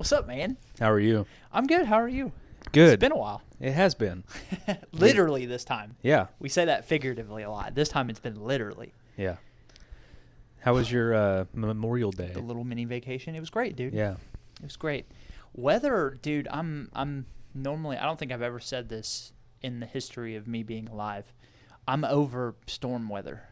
What's up, man? How are you? I'm good. How are you? Good. It's been a while. It has been. Literally this time. Yeah. We say that figuratively a lot. This time it's been literally. Yeah. How was your Memorial Day? The little mini vacation. It was great, dude. Yeah. It was great. Weather, dude, I'm normally, I don't think I've ever said this in the history of me being alive. I'm over storm weather.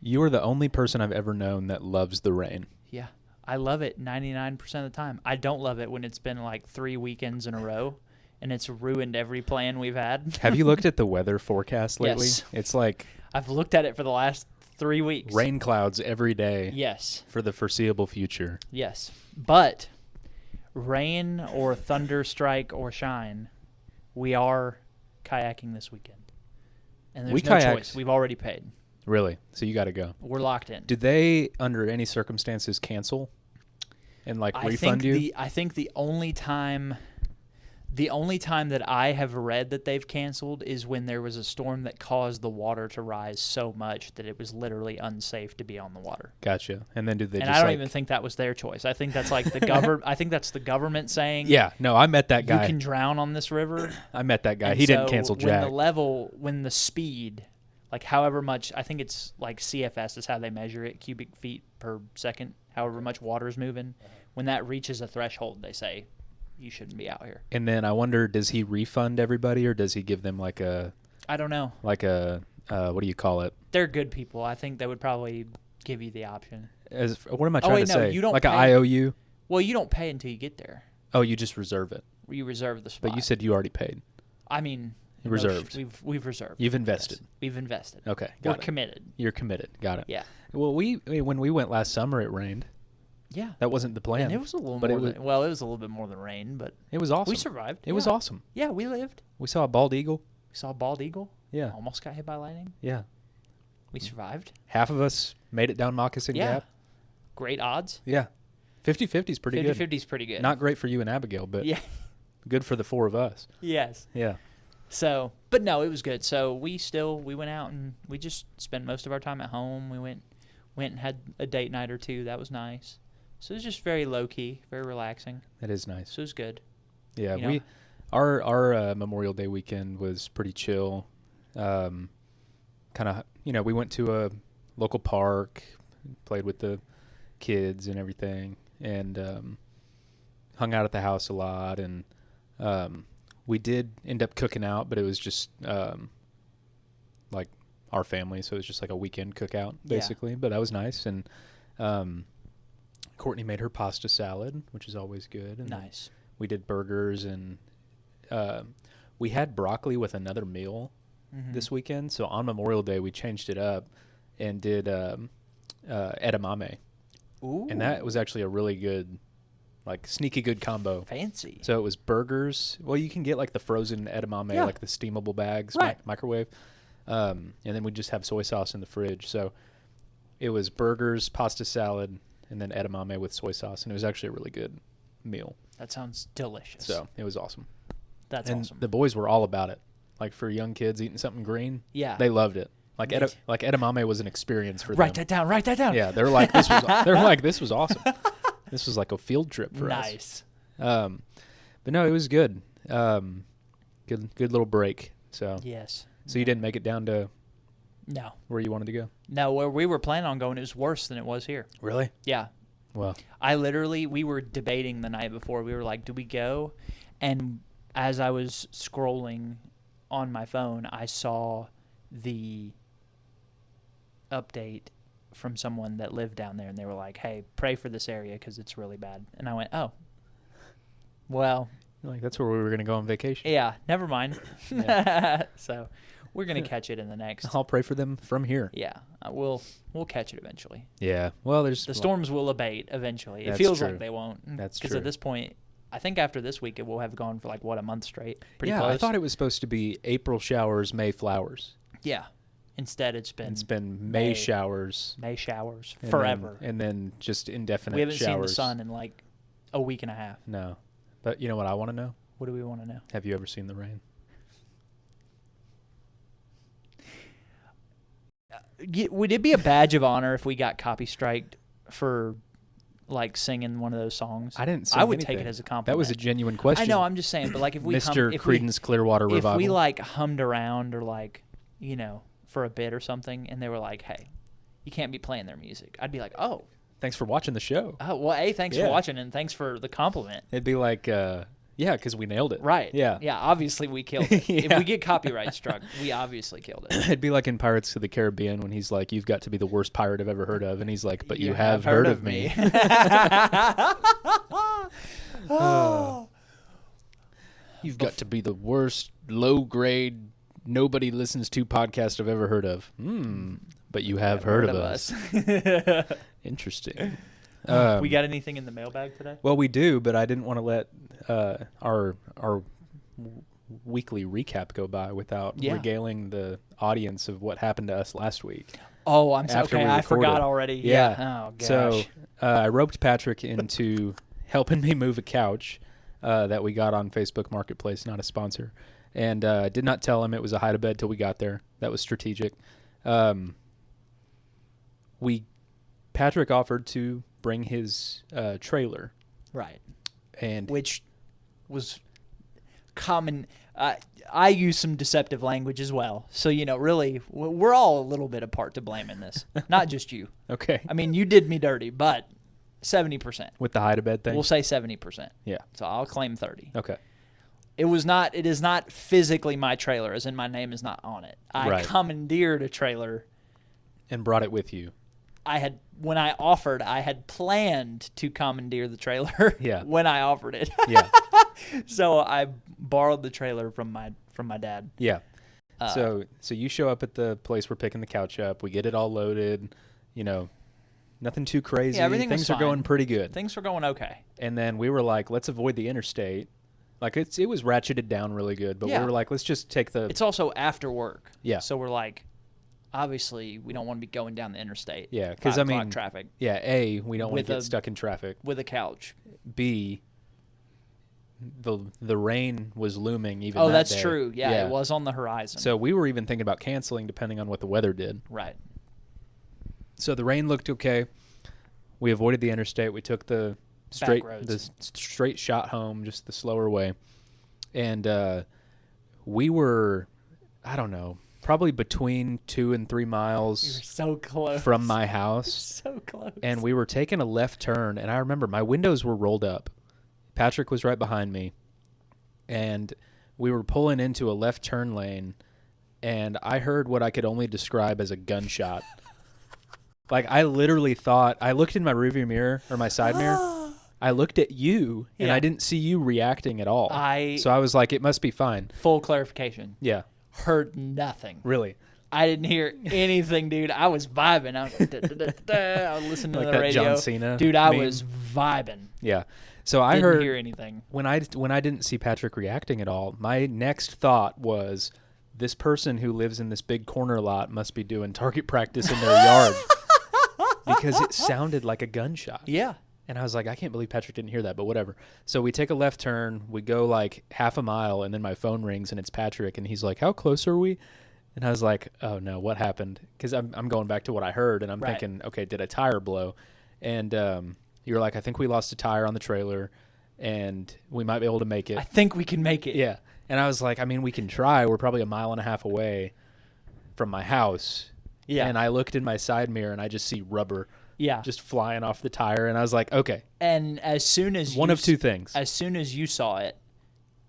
You are the only person I've ever known that loves the rain. Yeah. I love it 99% of the time. I don't love it when it's been like 3 weekends in a row and it's ruined every plan we've had. Have you looked at the weather forecast lately? Yes. It's like I've looked at it for the last 3 weeks. rain clouds every day. Yes. For the foreseeable future. Yes. But rain or thunder strike or shine, we are kayaking this weekend. And there's no choice. We've already paid. Really? So you got to go. We're locked in. Did they, under any circumstances, cancel and refund you? I think the only time that I have read that they've canceled is when there was a storm that caused the water to rise so much that it was literally unsafe to be on the water. Gotcha. And then did they? And just I don't even think that was their choice. I think that's like the government. I think that's the government saying, "Yeah, no, I met that guy. You can drown on this river." I met that guy. And he so didn't cancel jack. When the speed, like however much, I think it's like CFS is how they measure it, cubic feet per second, however much water is moving. When that reaches a threshold, they say, you shouldn't be out here. And then I wonder, does he refund everybody or does he give them like a... I don't know. Like a, what do you call it? They're good people. I think they would probably give you the option. What am I trying to say? You don't like pay, an IOU? Well, you don't pay until you get there. Oh, you just reserve it. You reserve the spot. But you said you already paid. I mean... Reserved. We've reserved. You've invested. Yes, we've invested. Okay, We're committed. You're committed. Got it. Yeah. Well, when we went last summer, it rained. Yeah. That wasn't the plan. And it was a little more than, it was a little bit more than rain, but it was awesome. We survived. It was awesome. Yeah, we lived. We saw a bald eagle. We saw a bald eagle. Yeah. Almost got hit by lightning. Yeah. We survived. Half of us made it down Moccasin Gap. Great odds. Yeah. 50-50 is pretty good. 50-50 is pretty good. Not great for you and Abigail, but good for the four of us. Yes. Yeah. So, but no, it was good. So we went out and we just spent most of our time at home. We went and had a date night or two. That was nice. So it was just very low key, very relaxing. That is nice. So it was good. Yeah, our Memorial Day weekend was pretty chill. Kind of, we went to a local park, played with the kids and everything, and hung out at the house a lot. And we did end up cooking out, but it was just like our family, so it was just like a weekend cookout basically. Yeah. But that was nice. And Courtney made her pasta salad, which is always good. And nice. We did burgers, and we had broccoli with another meal this weekend. So on Memorial Day, we changed it up and did edamame. Ooh. And that was actually a really good, like sneaky good combo. Fancy. So it was burgers. Well, you can get like the frozen edamame, like the steamable bags, microwave. And then we just have soy sauce in the fridge. So it was burgers, pasta salad, and then edamame with soy sauce. And it was actually a really good meal. That sounds delicious. So it was awesome. That's awesome. The boys were all about it. Like for young kids eating something green. Yeah. They loved it. Like edamame was an experience for them. Write that down. Yeah, they're like this was awesome. This was like a field trip for us. Nice. But no, it was good. Good little break. So yes. So you didn't make it down to where you wanted to go? No, where we were planning on going, it was worse than it was here. Really? Yeah. Well, we were debating the night before. We were like, do we go? And as I was scrolling on my phone, I saw the update from someone that lived down there, and they were like, hey, pray for this area because it's really bad. And I went, oh, well. Like, that's where we were going to go on vacation. Yeah, never mind. So we're going to catch it in the next. I'll pray for them from here. Yeah, we'll catch it eventually. Yeah, well, the storms will abate eventually. It feels like they won't. That's true. Because at this point, I think after this week, it will have gone for a month straight. Pretty close. I thought it was supposed to be April showers, May flowers. Yeah. Instead, it's been May showers. May showers forever. And then just indefinite showers. We haven't seen the sun in like a week and a half. No. But you know what I want to know? What do we want to know? Have you ever seen the rain? Would it be a badge of honor if we got copy striked for like singing one of those songs. I didn't sing I would anything. take it as a compliment. That was a genuine question. I know. I'm just saying, but like if we Mr. Creedence Clearwater Revival. if we like hummed around or like for a bit or something, and they were like, "Hey, you can't be playing their music," I'd be like, "Oh, thanks for watching the show." oh well, hey, thanks for watching and thanks for the compliment. It'd be like, yeah, because we nailed it. Right. Yeah. Yeah. Obviously, we killed it. Yeah. If we get copyright struck, we obviously killed it. It'd be like in Pirates of the Caribbean when he's like, "You've got to be the worst pirate I've ever heard of," and he's like, "But you have heard of me." You've got to be the worst, low-grade, nobody listens to podcast I've ever heard of. But you have heard of us. Interesting. We got anything in the mailbag today? Well, we do, but I didn't want to let our weekly recap go by without regaling the audience of what happened to us last week. Oh, I'm sorry. Okay, I forgot already. Yeah. Oh, gosh. So I roped Patrick into helping me move a couch that we got on Facebook Marketplace, not a sponsor, and did not tell him it was a hide-a-bed till we got there. That was strategic. Patrick offered to bring his trailer. Right. And which was common. I use some deceptive language as well. So, really, we're all a little bit a part to blame in this. Not just you. Okay. I mean, you did me dirty, but 70%. With the hide-a-bed thing? We'll say 70%. Yeah. So I'll claim 30. Okay. It is not physically my trailer, as in my name is not on it. I commandeered a trailer. And brought it with you. When I offered, I had planned to commandeer the trailer when I offered it. Yeah. So I borrowed the trailer from my dad. Yeah. So you show up at the place we're picking the couch up. We get it all loaded. Nothing too crazy. Yeah, everything was Things are going pretty good. Things were going okay. And then we were like, let's avoid the interstate. Like it was ratcheted down really good, but we were like, let's just take the. It's also after work. Yeah. So we're like, obviously, we don't want to be going down the interstate. Yeah, because traffic. Yeah, A, we don't want to get stuck in traffic. With a couch. B, the rain was looming even. Oh, that that's day. true. Yeah, it was on the horizon. So we were even thinking about canceling depending on what the weather did. Right. So the rain looked okay. We avoided the interstate. We took the straight shot home, just the slower way. And we were, I don't know, probably between 2 and 3 miles. You were so close from my house. So close. And we were taking a left turn, and I remember my windows were rolled up. Patrick was right behind me, and we were pulling into a left turn lane, and I heard what I could only describe as a gunshot. Like, I literally thought, I looked in my rearview mirror, or my side mirror, I looked at you, and I didn't see you reacting at all. So I was like, it must be fine. Full clarification. Yeah. Heard nothing. Really? I didn't hear anything, dude. I was vibing. I was, I was listening like to the radio. John Cena dude, I was vibing. Yeah. So I didn't heard hear anything. When I didn't see Patrick reacting at all, my next thought was, this person who lives in this big corner lot must be doing target practice in their yard. Because it sounded like a gunshot. Yeah. And I was like, I can't believe Patrick didn't hear that, but whatever. So we take a left turn. We go like half a mile, and then my phone rings, and it's Patrick. And he's like, how close are we? And I was like, oh, no, what happened? Because I'm going back to what I heard, and I'm thinking, okay, did a tire blow? And you're like, I think we lost a tire on the trailer, and we might be able to make it. I think we can make it. Yeah. And I was like, I mean, we can try. We're probably 1.5 miles away from my house. Yeah. And I looked in my side mirror, and I just see rubber. Yeah. Just flying off the tire. And I was like, okay. And as soon as one of two things. As soon as you saw it,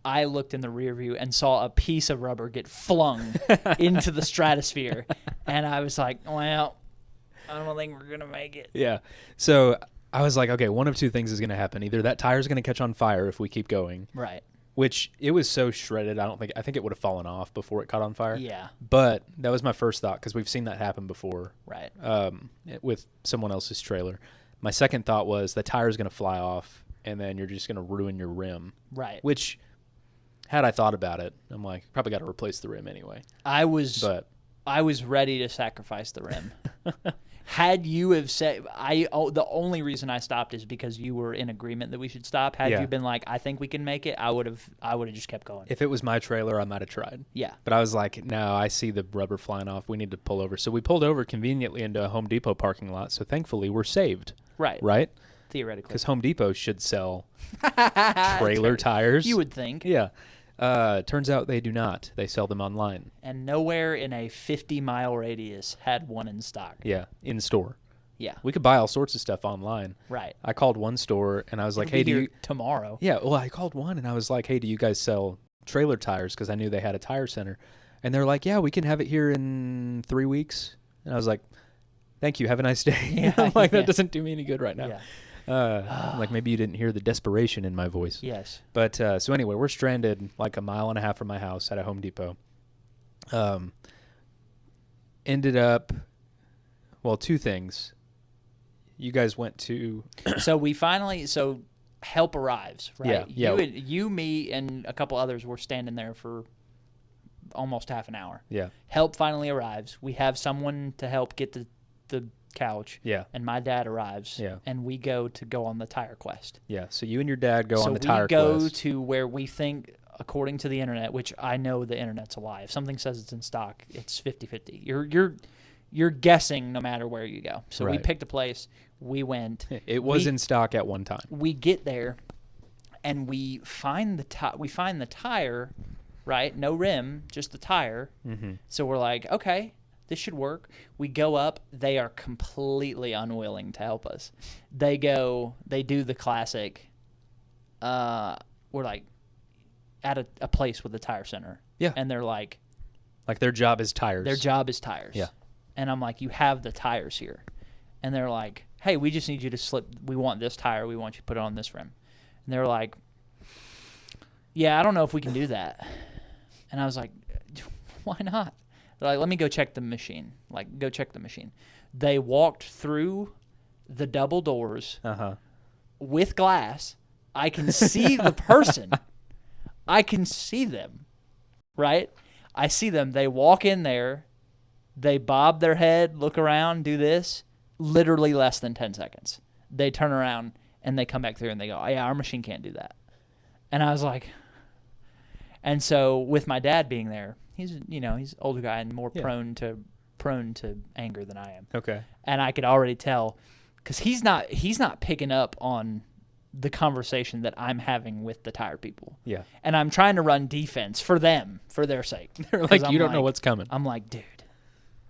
I looked in the rear view and saw a piece of rubber get flung into the stratosphere. And I was like, well, I don't think we're going to make it. Yeah. So I was like, okay, one of two things is going to happen. Either that tire's going to catch on fire if we keep going. Right. Which it was so shredded, I think it would have fallen off before it caught on fire. Yeah. But that was my first thought because we've seen that happen before. Right. With someone else's trailer. My second thought was the tire's going to fly off and then you're just going to ruin your rim. Right. Which, had I thought about it, I'm like, probably got to replace the rim anyway. I was ready to sacrifice the rim. Had you have said, the only reason I stopped is because you were in agreement that we should stop. Had you been like, I think we can make it, I would have just kept going. If it was my trailer, I might have tried. Yeah. But I was like, no, I see the rubber flying off. We need to pull over. So we pulled over conveniently into a Home Depot parking lot. So thankfully, we're saved. Right. Right? theoretically. Because Home Depot should sell trailer tires. You would think. Yeah. Turns out they do not. They sell them online. And nowhere in a 50-mile radius had one in stock. Yeah, in store. Yeah. We could buy all sorts of stuff online. Right. I called one store and I was like, It'll hey, be do here you... tomorrow. Yeah, well, I called one and I was like, hey, do you guys sell trailer tires? Because I knew they had a tire center. And they're like, yeah, we can have it here in 3 weeks. And I was like, thank you. Have a nice day. Yeah, I'm like, yeah. that doesn't do me any good right now. Yeah. I'm like, maybe you didn't hear the desperation in my voice. Yes. But so anyway, we're stranded like a mile and a half from my house at a Home Depot. Ended up, well, two things. You guys went to... So we finally, help arrives, right? Yeah. You, me, and a couple others were standing there for almost half an hour. Yeah. Help finally arrives. We have someone to help get the couch. Yeah. And my dad arrives. Yeah. And we go on the tire quest. Yeah. So you and your dad go on the tire quest. So we go quest. to where we think, according to the internet, which I know the internet's a lie. If something says it's in stock, it's 50-50. You're guessing no matter where you go. So we picked a place. We went. It was in stock at one time. We get there, and we find the tire, right? No rim, just the tire. Mm-hmm. So we're like, okay, this should work. We go up. They are completely unwilling to help us. They do the classic. We're like at a place with a tire center. Yeah. And they're like their job is tires. Their job is tires. Yeah. And I'm like, you have the tires here. And they're like, hey, we just need you to slip. We want this tire. We want you to put it on this rim. And they're like, yeah, I don't know if we can do that. And I was like, why not? They're like, let me go check the machine. Go check the machine. They walked through the double doors with glass. I can see the person. I can see them, right? I see them. They walk in there. They bob their head, look around, do this. Literally less than 10 seconds. They turn around, and they come back through, and they go, oh, yeah, our machine can't do that. And I was like... And so with my dad being there, he's an older guy and more prone to anger than I am. Okay. And I could already tell because he's not picking up on the conversation that I'm having with the tire people. Yeah. And I'm trying to run defense for them, for their sake. They're like, you don't know what's coming. I'm like, dude,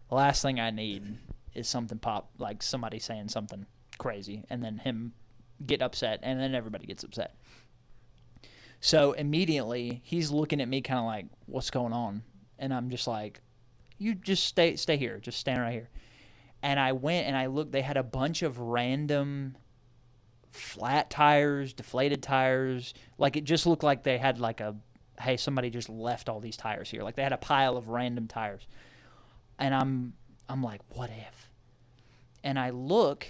the last thing I need is something like somebody saying something crazy and then him get upset and then everybody gets upset. So immediately he's looking at me kind of like, what's going on? And I'm just like, you just stay here. Just stand right here. And I went and I looked. They had a bunch of random flat tires, deflated tires. Like it just looked like they had hey, somebody just left all these tires here. Like they had a pile of random tires. And I'm like, what if? And I look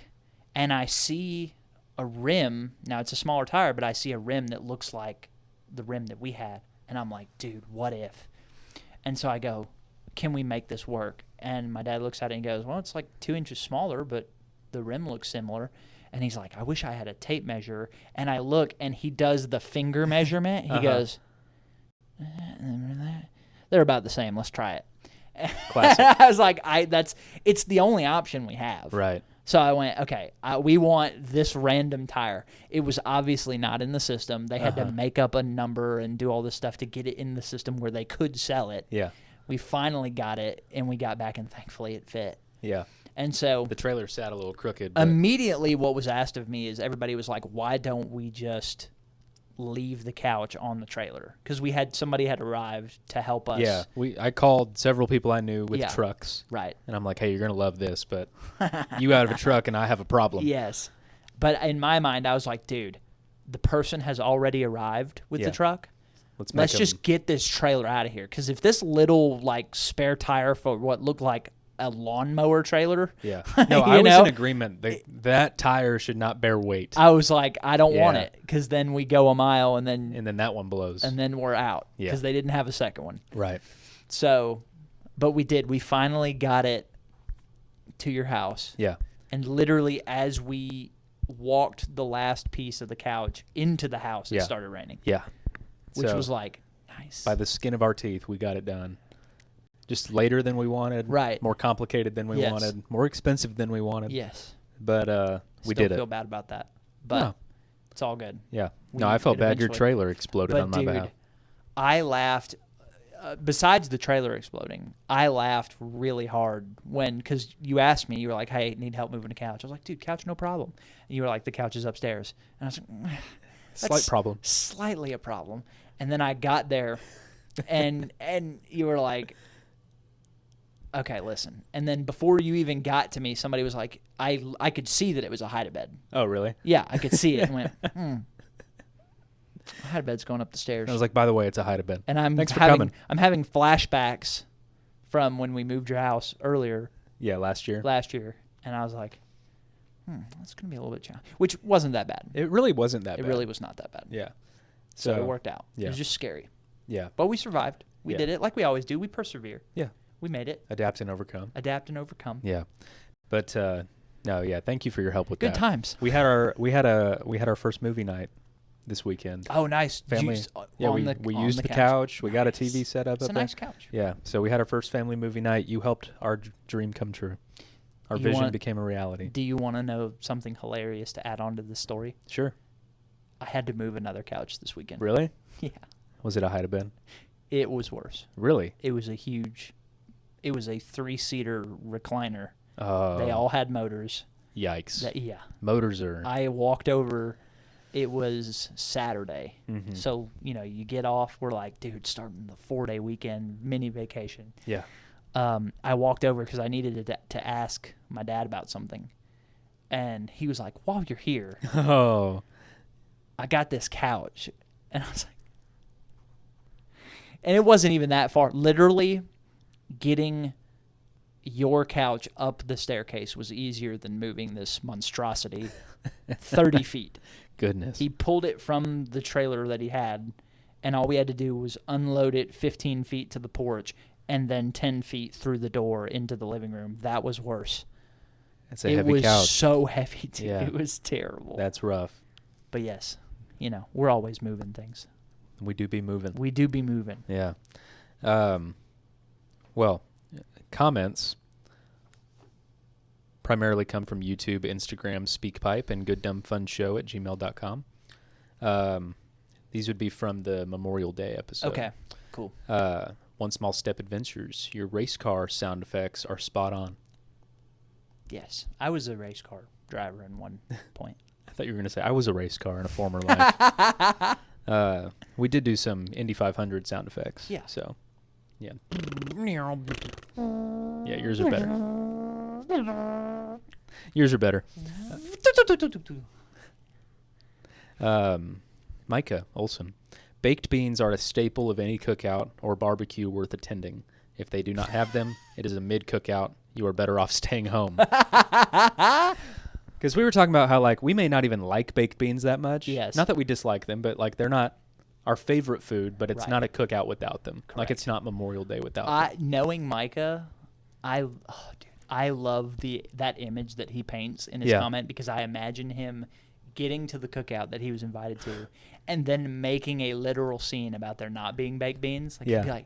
and I see a rim. Now it's a smaller tire, but I see a rim that looks like the rim that we had. And I'm like, dude, what if? And so I go, can we make this work? And my dad looks at it and goes, well, it's like 2 inches smaller, but the rim looks similar. And he's like, I wish I had a tape measure. And I look, and he does the finger measurement. He goes, they're about the same. Let's try it. Classic. I was like, it's the only option we have. Right. So I went, okay, we want this random tire. It was obviously not in the system. They had to make up a number and do all this stuff to get it in the system where they could sell it. Yeah. We finally got it, and we got back, and thankfully it fit. Yeah. And so the trailer sat a little crooked. Immediately what was asked of me is everybody was like, why don't we just leave the couch on the trailer? Because somebody had arrived to help us. Yeah. I called several people I knew with trucks. Right. And I'm like, hey, you're going to love this, but you out of a truck and I have a problem. Yes. But in my mind, I was like, dude, the person has already arrived with the truck. Let's just get this trailer out of here. Because if this little spare tire for what looked like a lawnmower trailer. Yeah. No, I was in agreement. That tire should not bear weight. I was like, I don't want it. Because then we go a mile and then that one blows. And then we're out. Yeah. Because they didn't have a second one. Right. So, but we did. We finally got it to your house. Yeah. And literally as we walked the last piece of the couch into the house, it started raining. Yeah. Which was like, nice. By the skin of our teeth, we got it done. Just later than we wanted. Right. More complicated than we wanted. More expensive than we wanted. Yes. But we did it. Still feel bad about that. but No. it's all good. Yeah. We No, I felt did bad. Your eventually. trailer exploded But on my dude, behalf. I laughed. Besides the trailer exploding, I laughed really hard because you asked me, you were like, hey, need help moving the couch. I was like, dude, couch, no problem. And you were like, the couch is upstairs. And I was like, Slight that's problem. Slightly a problem. And then I got there, and you were like, okay, listen. And then before you even got to me, somebody was like, I could see that it was a hide-a-bed. Oh, really? Yeah, I could see it and went, hide-a-bed's going up the stairs. I was like, by the way, it's a hide-a-bed. And Thanks for coming. I'm having flashbacks from when we moved your house earlier Yeah, last year. and I was like, that's going to be a little bit challenging, which wasn't that bad. It really wasn't that bad. It really was not that bad. Yeah. So it worked out. Yeah. It was just scary. Yeah. But we survived. We Yeah. did it like we always do. We persevere. Yeah. We made it. Adapt and overcome. Adapt and overcome. Yeah. But no, yeah, thank you for your help with Good that. times. We had our first movie night this weekend. Oh, nice. Family. Yeah, We used the couch. We got a TV set up It's a there. nice couch. Yeah. So we had our first family movie night. You helped our dream come true. Our vision became a reality. Do you want to know something hilarious to add on to this story? Sure. I had to move another couch this weekend. Really? Yeah. Was it a hide-a-bed? It was worse. Really? It was a 3-seater recliner. Oh. They all had motors. Yikes. Yeah. Motors are. I walked over. It was Saturday. Mhm. So, you get off. We're like, dude, starting the 4-day weekend mini vacation. Yeah. I walked over because I needed to ask my dad about something. And he was like, while you're here, Oh. I got this couch. And I was like, and it wasn't even that far. Literally getting your couch up the staircase was easier than moving this monstrosity 30 feet. Goodness. He pulled it from the trailer that he had, and all we had to do was unload it 15 feet to the porch and then 10 feet through the door into the living room. That was worse. It's a heavy couch. It was so heavy, too. Yeah. It was terrible. That's rough. But yes, we're always moving things. We do be moving. We do be moving. Yeah. Well, comments primarily come from YouTube, Instagram, SpeakPipe, and gooddumbfunshow@gmail.com. These would be from the Memorial Day episode. Okay, cool. One Small Step Adventures. Your race car sound effects are spot on. Yes, I was a race car driver in one point. I thought you were going to say I was a race car in a former life. We did do some Indy 500 sound effects. Yeah. So, yeah. Yeah, yours are better. Yours are better. Micah Olson. Baked beans are a staple of any cookout or barbecue worth attending. If they do not have them, it is a mid-cookout. You are better off staying home. Because we were talking about how, we may not even like baked beans that much. Yes. Not that we dislike them, but, they're not our favorite food, but it's Right. not a cookout without them. Correct. It's not Memorial Day without them. Knowing Micah, I love that image that he paints in his Yeah. comment, because I imagine him getting to the cookout that he was invited to and then making a literal scene about there not being baked beans. He'd be like,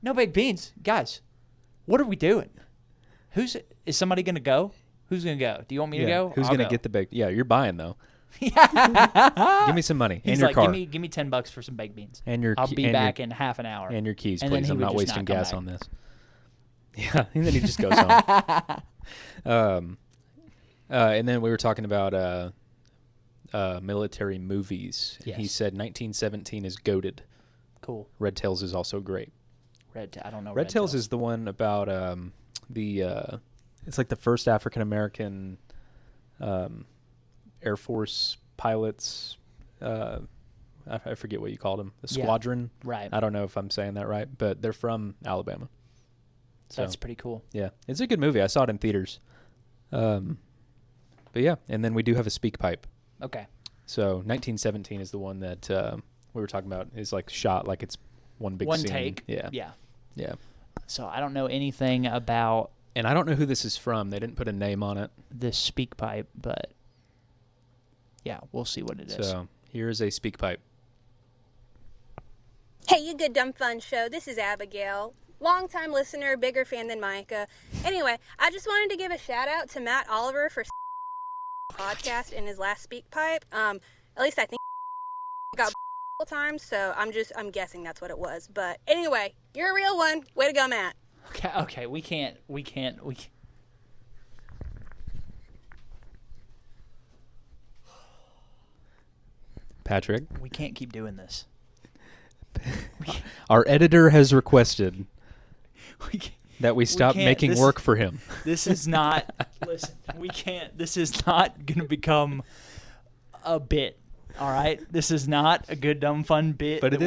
no baked beans? Guys, what are we doing? Is somebody going to go? Who's going to go? Do you want me to go? Who's I'll going to go. get the baked? Yeah, you're buying, though. Yeah. Give me some money. He's and your like, car. give me $10 for some baked beans. And your I'll key- be and back your, in half an hour. And your keys, And then please. he I'm would not just wasting not come gas back. on this. Yeah, and then he just goes home. And then we were talking about military movies. Yes. He said 1917 is goated. Cool. Red Tails is also great. I don't know. Red Tails is the one about it's like the first African American Air Force pilots. I forget what you called them. The Yeah. squadron. Right. I don't know if I'm saying that right, but they're from Alabama. So, That's pretty cool. yeah, it's a good movie. I saw it in theaters. But yeah, and then we do have a speak pipe. Okay. So 1917 is the one that we were talking about. Is shot like it's one big One scene. take. Yeah. Yeah. Yeah. So I don't know anything about And I don't know who this is from. They didn't put a name on it. this speak pipe, but yeah, we'll see what it is. So here is a speak pipe. Hey, you good dumb fun show. This is Abigail. Long-time listener, bigger fan than Micah. Anyway, I just wanted to give a shout out to Matt Oliver for podcast in his last speak pipe. At least I think got times, so I'm guessing that's what it was. But anyway, you're a real one. Way to go, Matt. Okay, we can't. Patrick, We can't keep doing this. our editor has requested We can't, that we stop can't. making work for him. This is not. Listen, we can't. This is not going to become a bit. All right, this is not a good, dumb, fun bit. But that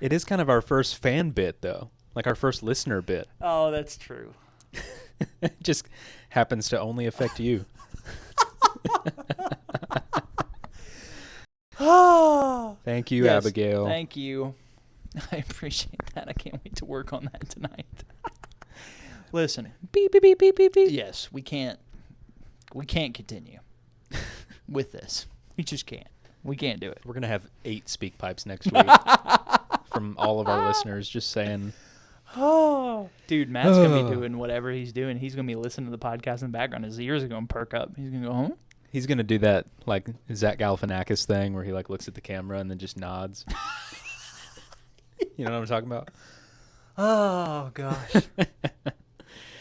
it is kind of our first fan bit, though, like our first listener bit. Oh, that's true. It just happens to only affect you. Thank you, Yes, Abigail. Thank you. I appreciate that. I can't wait to work on that tonight. Listen. Beep beep beep beep beep beep. Yes, we can't continue with this. We just can't. We can't do it. We're gonna have 8 speak pipes next week from all of our listeners, just saying. Oh, dude, Matt's gonna be doing whatever he's doing. He's gonna be listening to the podcast in the background. His ears are gonna perk up. He's gonna go, huh? He's gonna do that like Zach Galifianakis thing where he like looks at the camera and then just nods. You know what I'm talking about? Oh gosh.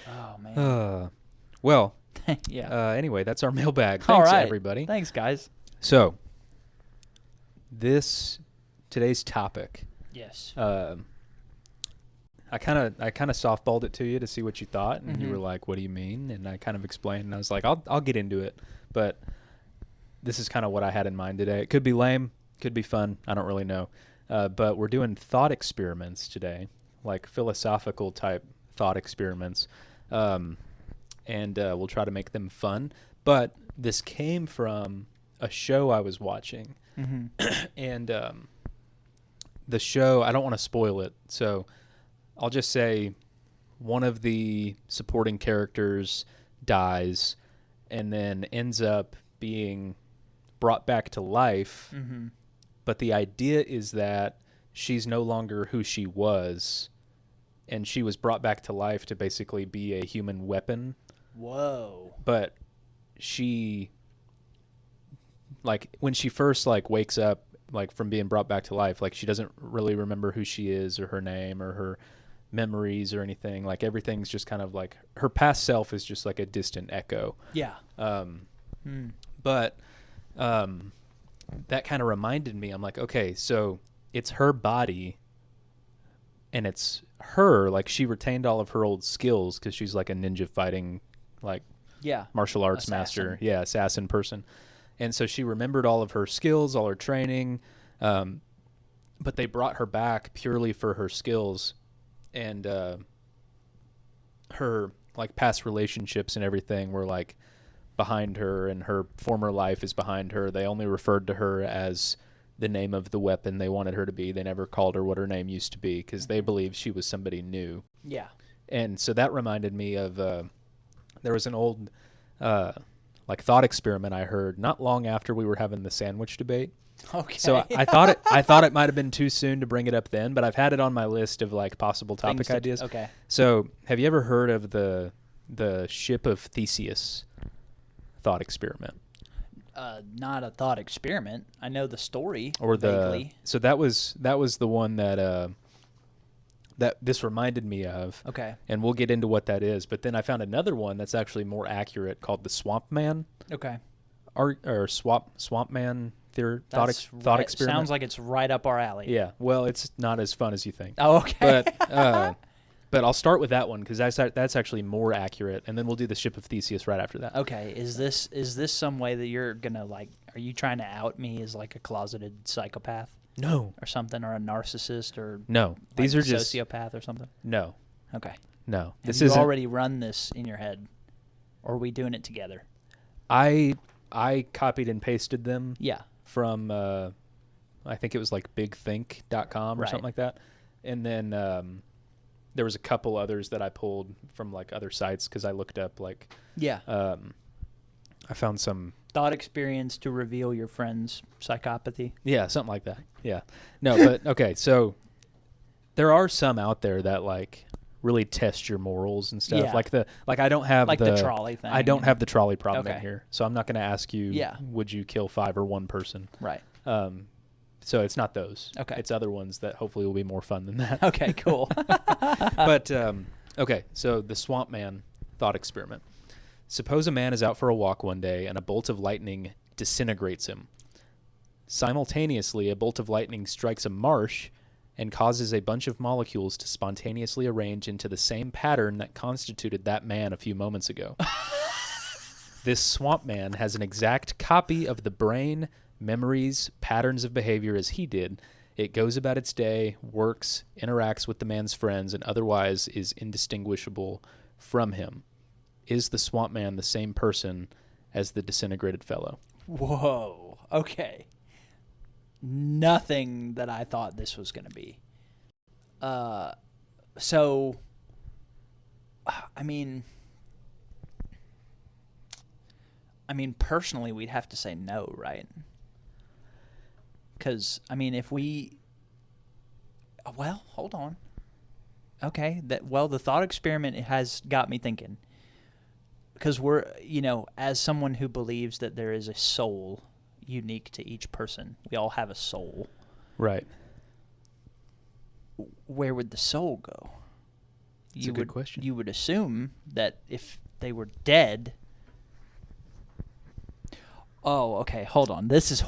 Oh man. Well. Yeah. Anyway, that's our mailbag. Thanks, All right, everybody. Thanks, guys. So, today's topic. Yes. I kind of softballed it to you to see what you thought, and you were like, "What do you mean?" And I kind of explained, and I was like, "I'll get into it," but this is kind of what I had in mind today. It could be lame, could be fun. I don't really know, but we're doing thought experiments today, like philosophical type thought experiments, and we'll try to make them fun. But this came from a show I was watching, and the show, I don't want to spoil it, so I'll just say one of the supporting characters dies and then ends up being brought back to life. But the idea is that she's no longer who she was, and she was brought back to life to basically be a human weapon. Whoa. But she, like, when she first like wakes up like from being brought back to life, like she doesn't really remember who she is or her name or her memories or anything. Like everything's just kind of like her past self is just like a distant echo. Yeah. But that kind of reminded me, I'm like, okay, so it's her body and it's her, like she retained all of her old skills because she's like a ninja fighting, like martial arts master. Yeah. Assassin person. And so she remembered all of her skills, all her training. But they brought her back purely for her skills and her like past relationships and everything were like behind her, and her former life is behind her. They only referred to her as the name of the weapon they wanted her to be. They never called her what her name used to be because they believed she was somebody new. Yeah. And so that reminded me of there was an old like thought experiment I heard not long after we were having the sandwich debate. Okay. So I thought it might have been too soon to bring it up then, but I've had it on my list of like possible topic ideas. Okay. So have you ever heard of the Ship of Theseus thought experiment? Not a thought experiment. I know the story. Or vaguely. So that was the one that that this reminded me of. Okay. And we'll get into what that is. But then I found another one that's actually more accurate called the Swampman. Okay. Or Swampman thought experiment. Sounds like it's right up our alley. Yeah. Well, it's not as fun as you think. Oh, okay. But I'll start with that one because that's actually more accurate, and then we'll do the Ship of Theseus right after that. Okay. Is this some way that you're gonna like? Are you trying to out me as like a closeted psychopath? No. Or something, or a narcissist, or no. These like are just sociopath or something. No. Okay. No. This is already run this in your head, or are we doing it together? I copied and pasted them. Yeah. From I think it was like bigthink.com or something like that, and then there was a couple others that I pulled from like other sites because I looked up like I found some thought experience to reveal your friend's psychopathy. Yeah, something like that. Yeah. No, but okay, so there are some out there that like really test your morals and stuff. Yeah. I don't have Like the trolley thing. I don't have the trolley problem in Okay. here, so I'm not going to ask you. Yeah. Would you kill 5 or 1 person? Right. So it's not those. Okay. It's other ones that hopefully will be more fun than that. Okay, cool. But okay, so the Swampman thought experiment. Suppose a man is out for a walk one day and a bolt of lightning disintegrates him. Simultaneously, a bolt of lightning strikes a marsh and causes a bunch of molecules to spontaneously arrange into the same pattern that constituted that man a few moments ago. This swamp man has an exact copy of the brain, memories, patterns of behavior as he did. It goes about its day, works, interacts with the man's friends, and otherwise is indistinguishable from him. Is the swamp man the same person as the disintegrated fellow? Whoa. Okay. Nothing that I thought this was going to be. So, I mean, personally, we'd have to say no, right? Because, I mean, if we... Well, hold on. Okay. The thought experiment has got me thinking. Because we're, as someone who believes that there is a soul unique to each person, we all have a soul. Right. Where would the soul go? That's a good question. You would assume that if they were dead... Oh, okay. Hold on. This is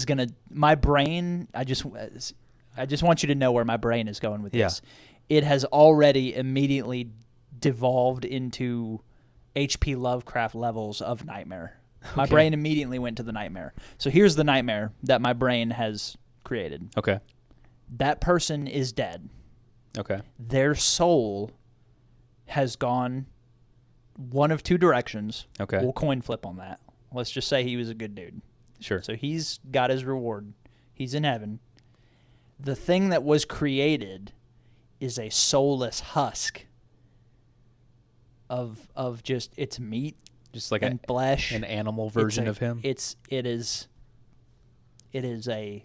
gonna. My brain. I just want you to know where my brain is going with this. It has already immediately devolved into H.P. Lovecraft levels of nightmare. My brain immediately went to the nightmare. So here's the nightmare that my brain has created. Okay. That person is dead. Okay. Their soul has gone one of 2 directions. Okay. We'll coin flip on that. Let's just say he was a good dude. Sure. So he's got his reward. He's in heaven. The thing that was created is a soulless husk of just its meat, just like and flesh, an animal version of him. It is a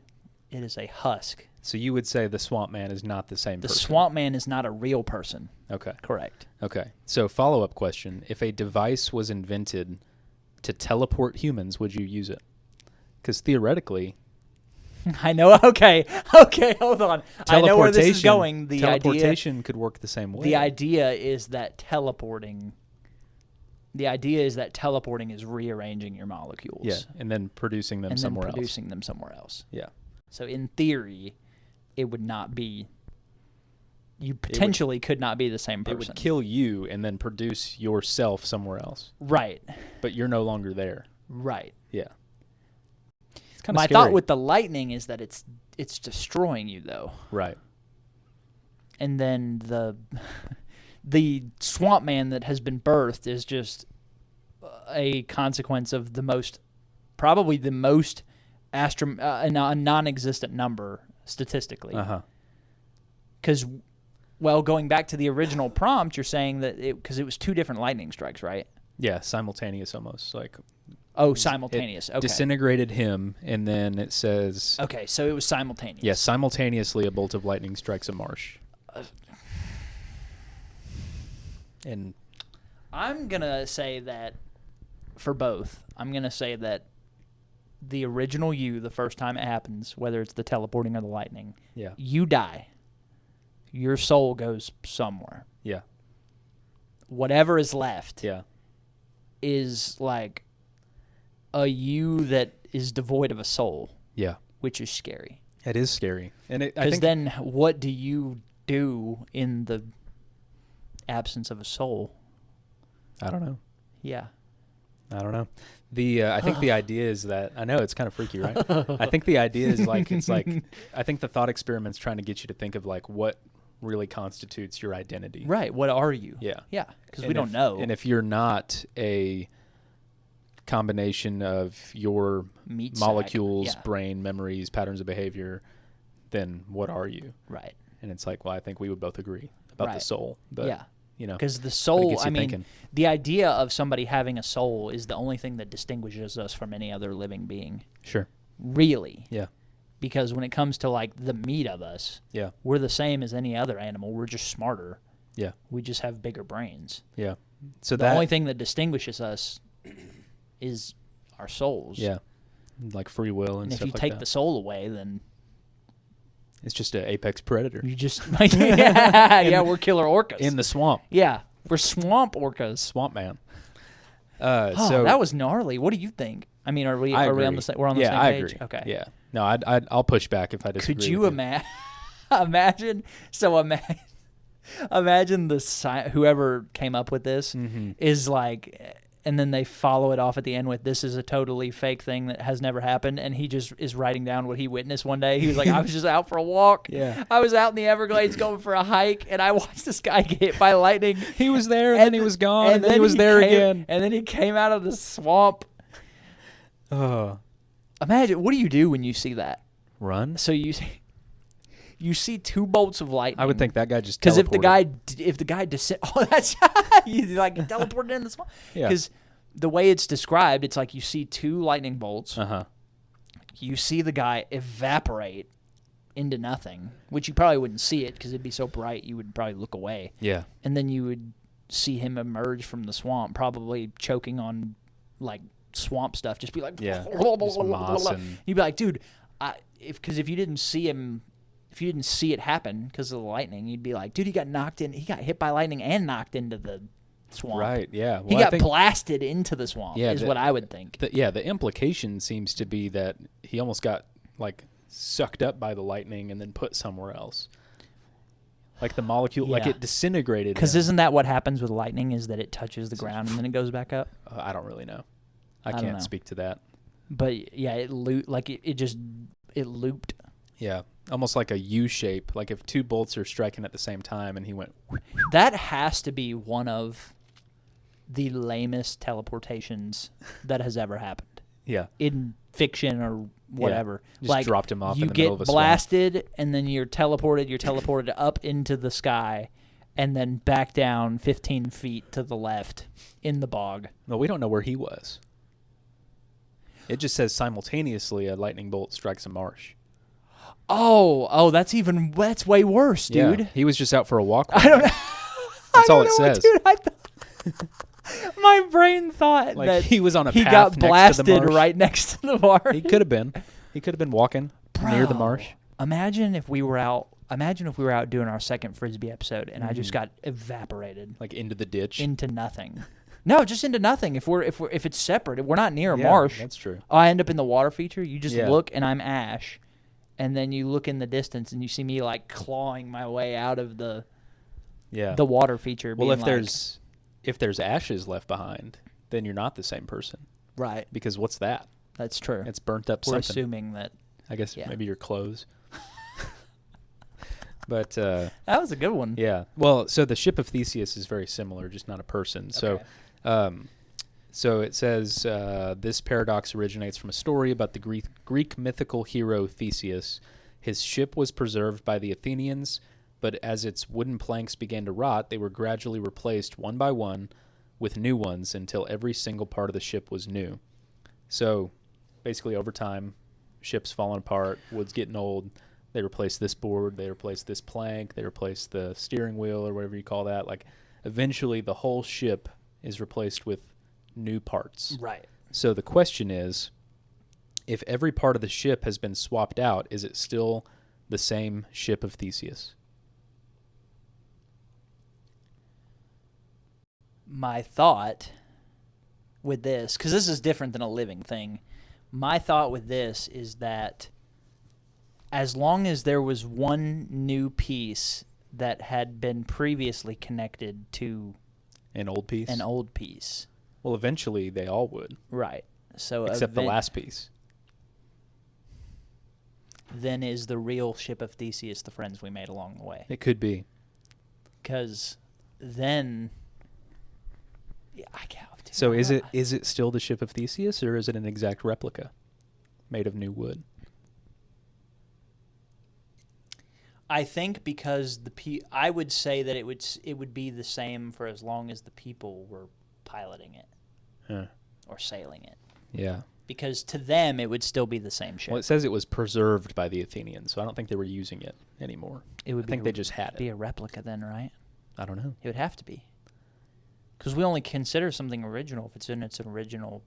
husk. So you would say the swamp man is not the same person. The swamp man is not a real person. Okay. Correct. Okay. So follow-up question. If a device was invented to teleport humans, would you use it? Because theoretically... I know. Okay, hold on. I know where this is going. Teleportation could work the same way. The idea is that teleporting is rearranging your molecules. Yeah, and then producing them somewhere else. Yeah. So in theory, it would not be... You potentially could not be the same person. It would kill you and then produce yourself somewhere else. Right. But you're no longer there. Right. Yeah. It's kind of My scary. thought with the lightning is that it's destroying you, though. Right. And then the swamp man that has been birthed is just a consequence of probably the most a non-existent number statistically. Uh-huh. Because, going back to the original prompt, you're saying that because it was 2 different lightning strikes, right? Yeah, simultaneous almost. Simultaneous. Okay. Disintegrated him, and then it says... Okay, so it was simultaneous. Yeah, simultaneously a bolt of lightning strikes a marsh. And I'm going to say that for both, I'm going to say that the original you, the first time it happens, whether it's the teleporting or the lightning, you die. Your soul goes somewhere. Yeah. Whatever is left is like a you that is devoid of a soul. Yeah. Which is scary. It is scary. Because then what do you do in the absence of a soul? I don't know. Yeah. I don't know. I think the idea is that... I know, it's kind of freaky, right? I think the idea is I think the thought experiment's trying to get you to think of what really constitutes your identity. Right. What are you? Yeah. Yeah. Because we don't know. And if you're not a combination of your meat molecules, sack. brain, memories, patterns of behavior, then what are you? Right. And it's I think we would both agree about the soul. But, yeah. Because the it soul, gets you thinking. The idea of somebody having a soul is the only thing that distinguishes us from any other living being. Sure. Really. Yeah. because when it comes to like the meat of us, Yeah. we're the same as any other animal. We're just smarter. Yeah. We just have bigger brains. Yeah. So The only thing that distinguishes us is our souls. Yeah. Like free will and And if stuff you like take that. the soul away, then It's just an apex predator you just yeah, we're killer orcas. in the swamp. Yeah, we're swamp orcas. Swampman. Oh, So that was gnarly. What do you think? I mean, are we I on agree. the same? We're on the yeah, same I page. agree. Okay. Yeah. No, I'll push back if I disagree. Could you with imagine? So imagine whoever came up with this Mm-hmm. is like, and then they follow it off at the end with, "This is a totally fake thing that has never happened," and he just is writing down what he witnessed one day. He was like, "I was just out for a walk. Yeah. I was out in the Everglades going for a hike, and I watched this guy get hit by lightning. He was there, and then he was gone, and then he was there came, again. and then he came out of the swamp." Oh, Imagine, what do you do when you see that? run! So you see two bolts of lightning. I would think that guy just because if the teleported. guy oh, that's you like teleported in the swamp. Yeah. Because the way it's described, it's like you see two lightning bolts. Uh-huh. You see the guy evaporate into nothing, which you probably wouldn't see it because it'd be so bright. You would probably look away, Yeah. and then you would see him emerge from the swamp, probably choking on like swamp stuff. Just be like, Yeah. Just moss and you'd be like, dude, if you didn't see him. If you didn't see it happen because of the lightning, you'd be like, dude, he got hit by lightning and knocked into the swamp. right. Yeah. Well, He I got think blasted into the swamp, Yeah, is what I would think. the implication seems to be that he almost got like sucked up by the lightning and then put somewhere else. Like the molecule, like Yeah. it disintegrated. Because him. isn't that what happens with lightning, is that it touches the ground and then it goes back up? I don't really know. I don't can't know. speak to that. But, yeah, it looped. Yeah. Almost like a U shape. Like if two bolts are striking at the same time and he went. That has to be one of the lamest teleportations that has ever happened Yeah. in fiction or whatever. Just like dropped him off you in the get middle of a swamp. blasted and then you're teleported up into the sky and then back down 15 feet to the left in the bog. Well, we don't know where he was. It just says simultaneously a lightning bolt strikes a marsh. Oh, that's way worse, dude. Yeah, he was just out for a walk. I don't know. That's all it says. Dude, my brain thought Like that he was on a he path got next to the blasted marsh. right next to the marsh. He could have been. He could have been walking near the Bro, marsh. Imagine if we were out doing our second Frisbee episode and I just got evaporated Like into the ditch. into nothing. No, just into nothing. If it's separate, if we're not near a Yeah, marsh. that's true. I end up in the water feature. You just Yeah. look and I'm Ash, and then you look in the distance and you see me like clawing my way out of the Yeah. water feature. Well, being if there's ashes left behind, then you're not the same person. right, Because what's that? that's true. It's burnt up We're something. assuming that. I guess yeah. maybe your clothes. But That was a good one. yeah. Well, so the Ship of Theseus is very similar, just not a person. Okay. So it says this paradox originates from a story about the Greek mythical hero Theseus. His ship was preserved by the Athenians, but as its wooden planks began to rot, they were gradually replaced one by one with new ones until every single part of the ship was new. So basically over time, ship's falling apart, wood's getting old. They replace this board, they replace this plank, they replace the steering wheel or whatever you call that. Like eventually the whole ship is replaced with new parts. Right. So the question is, if every part of the ship has been swapped out, is it still the same Ship of Theseus? My thought with this, because this is different than a living thing, my thought with this is that as long as there was one new piece that had been previously connected to An old piece? an old piece. Well, eventually they all would, Right. So except the last piece. Then is the real Ship of Theseus the friends we made along the way? It could be. Because then, yeah, I can't. So is it still the Ship of Theseus, or is it an exact replica made of new wood? I think because I would say that it would be the same for as long as the people were piloting it Huh. or sailing it. Yeah. because to them it would still be the same ship. Well, it says it was preserved by the Athenians, so I don't think they were using it anymore. It would I think they just had be it. a replica then, right? I don't know. It would have to be. Because we only consider something original if it's in its original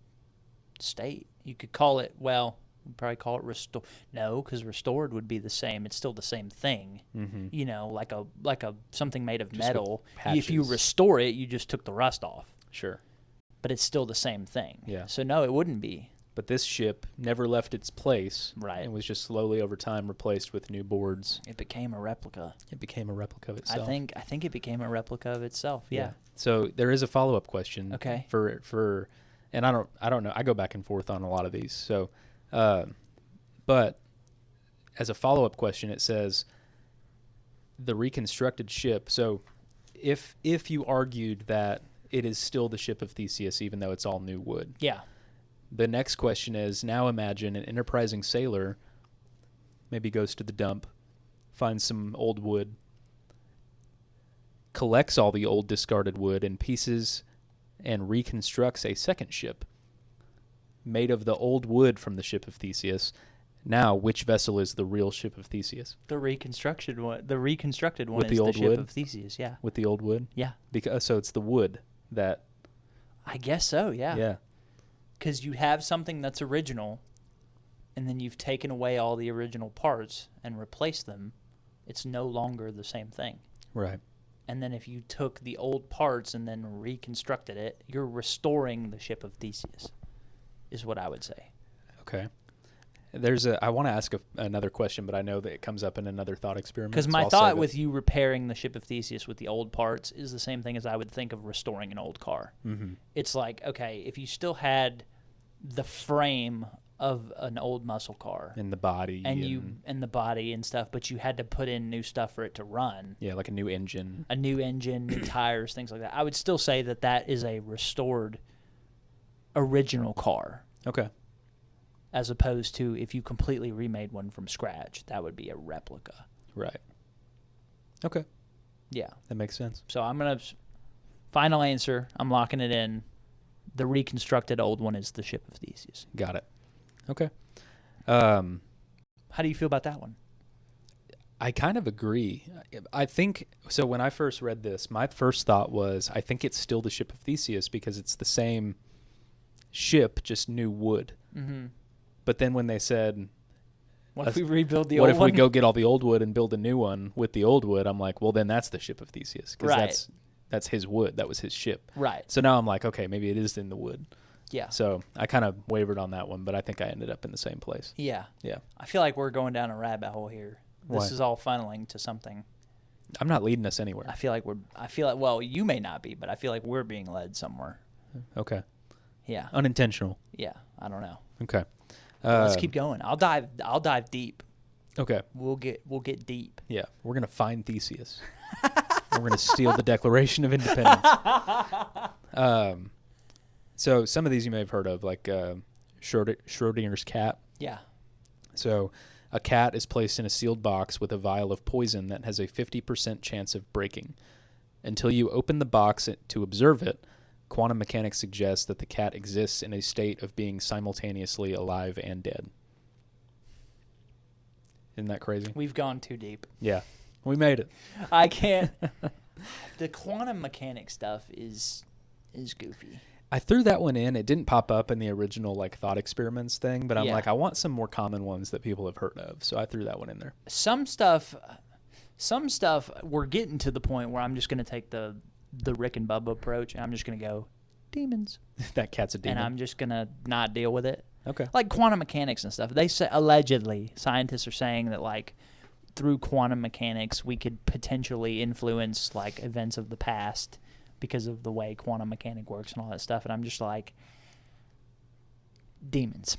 state. You could call it, well, we'd probably call it restored. No, because restored would be the same. It's still the same thing. Mm-hmm. You know, like a something made of Just metal. with If you patches. restore it, you just took the rust off. Sure. But it's still the same thing. Yeah. So no, it wouldn't be. But this ship never left its place. Right. And was just slowly over time replaced with new boards. It became a replica. It became a replica of itself. I think it became a replica of itself. Yeah. So there is a follow-up question. Okay. For and I don't know. I go back and forth on a lot of these. So but as a follow-up question, it says the reconstructed ship. So if you argued that it is still the ship of Theseus, even though it's all new wood. Yeah. The next question is, now imagine an enterprising sailor maybe goes to the dump, finds some old wood, collects all the old discarded wood in pieces, and reconstructs a second ship made of the old wood from the ship of Theseus. Now, which vessel is the real ship of Theseus? The reconstructed one With the is old the ship wood? of Theseus. Yeah. With the old wood? Yeah. Because so it's the wood that... I guess so. Yeah. Yeah. Because you have something that's original, and then you've taken away all the original parts and replaced them. It's no longer the same thing. Right. And then if you took the old parts and then reconstructed it, you're restoring the ship of Theseus, is what I would say. Okay. I want to ask another question, but I know that it comes up in another thought experiment. Because so my I'll thought save it. with you repairing the ship of Theseus with the old parts is the same thing as I would think of restoring an old car. Mm-hmm. It's like, okay, if you still had the frame of an old muscle car In the body. and the body and stuff, but you had to put in new stuff for it to run, Yeah, like a new engine. new tires, things like that, I would still say that that is a restored original car. Okay. As opposed to if you completely remade one from scratch, that would be a replica. Right. Okay. Yeah. That makes sense. So I'm going to... Final answer, I'm locking it in. The reconstructed old one is the ship of Theseus. Got it. Okay. How do you feel about that one? I kind of agree. I think... So when I first read this, my first thought was, I think it's still the ship of Theseus because it's the same ship, just new wood. Mm-hmm. But then when they said... What if we rebuild the what old if one? we go get all the old wood and build a new one with the old wood? I'm like, well, then that's the ship of Theseus. Because Right. that's his wood. That was his ship. Right. So now I'm like, okay, maybe it is in the wood. Yeah. So I kind of wavered on that one, but I think I ended up in the same place. Yeah. Yeah. I feel like we're going down a rabbit hole here. This Why? is all funneling to something. I'm not leading us anywhere. Well, you may not be, but I feel like we're being led somewhere. Okay. Yeah. Unintentional. Yeah. I don't know. Okay. Let's keep going. I'll dive deep. Okay. We'll get deep. Yeah. We're going to find Theseus. We're going to steal the Declaration of Independence. So some of these you may have heard of, like Schrödinger's cat. Yeah. So a cat is placed in a sealed box with a vial of poison that has a 50% chance of breaking. Until you open the box to observe it, quantum mechanics suggests that the cat exists in a state of being simultaneously alive and dead. Isn't that crazy? We've gone too deep. Yeah. We made it. I can't. The quantum mechanics stuff is goofy. I threw that one in. It didn't pop up in the original like thought experiments thing, but I'm Yeah. like, I want some more common ones that people have heard of. So I threw that one in there. Some stuff we're getting to the point where I'm just going to take the Rick and Bubba approach, and I'm just going to go demons, That cat's a demon. and I'm just going to not deal with it. Okay. Like quantum mechanics and stuff. They say allegedly scientists are saying that like through quantum mechanics we could potentially influence like events of the past because of the way quantum mechanic works and all that stuff, and I'm just like demons.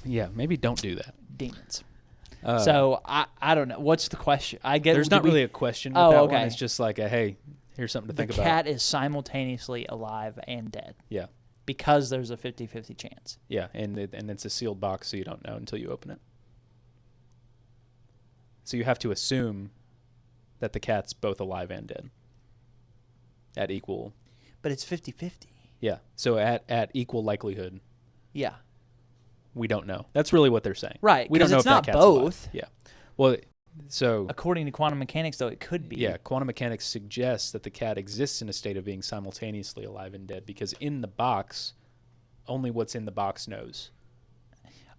Yeah, maybe don't do that. Demons. So I don't know. What's the question? I get There's not really a question with Oh, that okay. one. It's just like a, hey, here's something to the think about. cat is simultaneously alive and dead Yeah. because there's a 50-50 chance. Yeah, and it's a sealed box, so you don't know until you open it. So you have to assume that the cat's both alive and dead at equal. But it's 50-50. Yeah. So at equal likelihood, Yeah. we don't know. That's really what they're saying. Right, We don't 'cause know it's if that not cat's alive. both. Yeah. Well, so According to quantum mechanics, though, it could be. yeah, quantum mechanics suggests that the cat exists in a state of being simultaneously alive and dead because in the box, only what's in the box knows.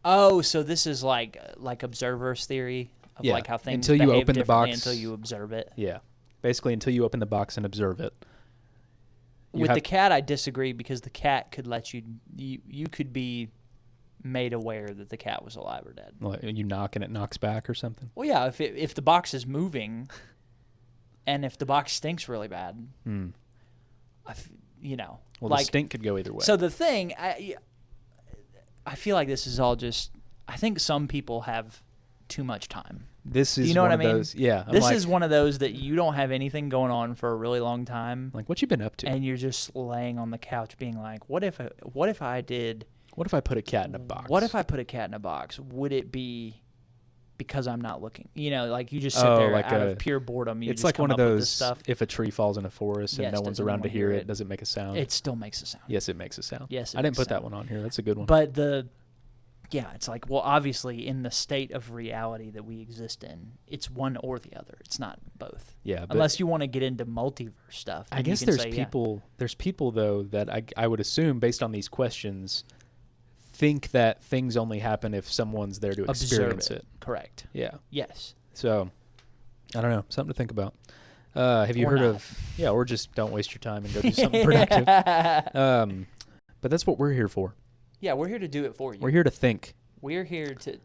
Oh, so this is like observer's theory of Yeah, like how things until you behave open the differently box- until you observe it. Yeah. Basically, until you open the box and observe it. With the cat, I disagree because the cat could let you could be made aware that the cat was alive or dead. Like, you knock and it knocks back or something. Well, yeah, if the box is moving, and if the box stinks really bad, you know, Well, like the stink could go either way. So the thing, I feel like this is all just. I think some people have too much time. This is you know one what of I mean? those. Yeah. I'm This like, is one of those that you don't have anything going on for a really long time, like, what you been up to? and you're just laying on the couch being like, what if I did? What if I put a cat in a box? What if I put a cat in a box? Would it be because I'm not looking? You know, like you just sit Oh, there like out of pure boredom. You It's just like come one of up with this those, stuff. if a tree falls in a forest and Yes, no one's does around to anyone hear hear it, it? does it make a sound? It still makes a sound. Yes, it makes a sound. Yes, it I didn't makes put that sound. one on here. That's a good one. But yeah, it's like, well, obviously in the state of reality that we exist in, it's one or the other. It's not both. yeah, but Unless you want to get into multiverse stuff. I then you guess can there's say, people. There's people though that I would assume based on these questions think that things only happen if someone's there to observe experience it. Correct. Yeah. Yes. So I don't know. Something to think about. Have you Or heard not. of? Yeah, or just don't waste your time and go do something productive. But that's what we're here for. Yeah, we're here to do it for you. We're here to think. We're here to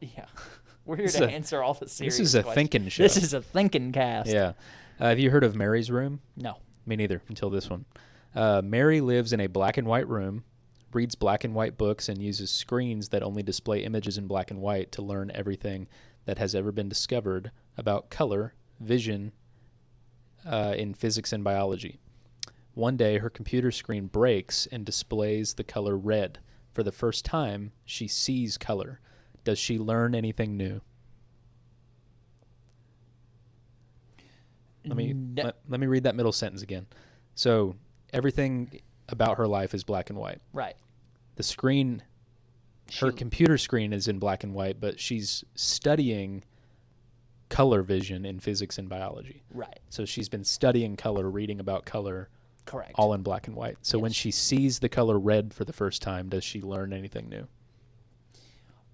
We're here This is to a- answer all the serious This is a questions. thinking show. This is a thinking cast. Yeah. Have you heard of Mary's room? No. Me neither until this one. Mary lives in a black and white room, reads black and white books, and uses screens that only display images in black and white to learn everything that has ever been discovered about color, vision, in physics and biology. One day, her computer screen breaks and displays the color red. For the first time, she sees color. Does she learn anything new? Let me read that middle sentence again. So everything about her life is black and white. Right. The screen, her She- computer screen is in black and white, but she's studying color vision in physics and biology. Right. So she's been studying color, reading about color, Correct. all in black and white. So when Yes. she sees the color red for the first time, does she learn anything new?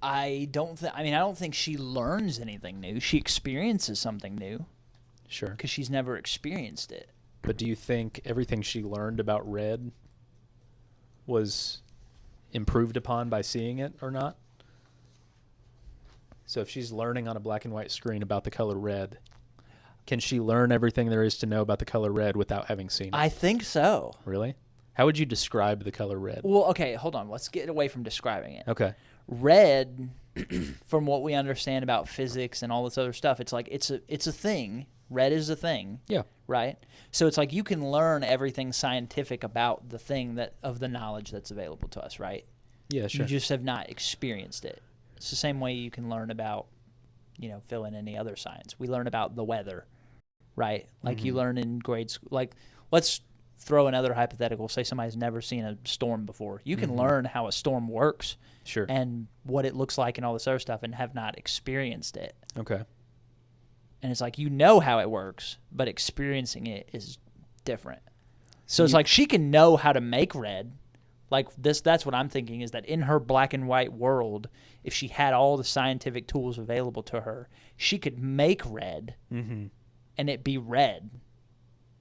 I don't think she learns anything new. She experiences something new Sure. because she's never experienced it. But do you think everything she learned about red was improved upon by seeing it or not? So if she's learning on a black and white screen about the color red, can she learn everything there is to know about the color red without having seen it? I think so. Really? How would you describe the color red? Well, okay, hold on. Let's get away from describing it. Okay. Red, from what we understand about physics and all this other stuff, it's like it's a thing. Red is a thing. Yeah. Right? So it's like you can learn everything scientific about the thing that of the knowledge that's available to us, right? Yeah, sure. You just have not experienced it. It's the same way you can learn about, fill in any other science. We learn about the weather, right? Like you learn in grade school. Like, let's throw another hypothetical. Say somebody's never seen a storm before. You can learn how a storm works Sure. and what it looks like and all this other stuff and have not experienced it. Okay. And it's like you know how it works, but experiencing it is different. So it's like she can know how to make red. Like that's what I'm thinking is that in her black and white world, if she had all the scientific tools available to her, she could make red and it be red.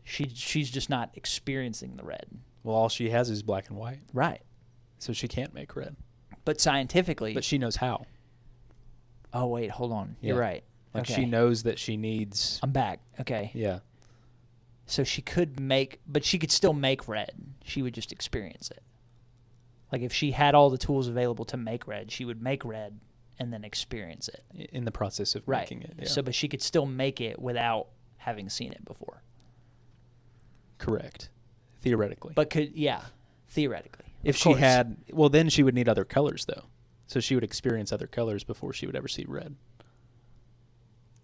She's just not experiencing the red. Well, all she has is black and white, Right. so she can't make red. But scientifically, But she knows how. oh wait, hold on. Yeah. You're right. Like Okay. she knows that she needs. I'm back. Okay. Yeah. So she could make, but she could still make red. She would just experience it. Like if she had all the tools available to make red, she would make red and then experience it. In the process of Right. making it. Yeah. So, but she could still make it without having seen it before. Correct. Theoretically. But theoretically. If Of she course. had, well, then she would need other colors, though. So she would experience other colors before she would ever see red.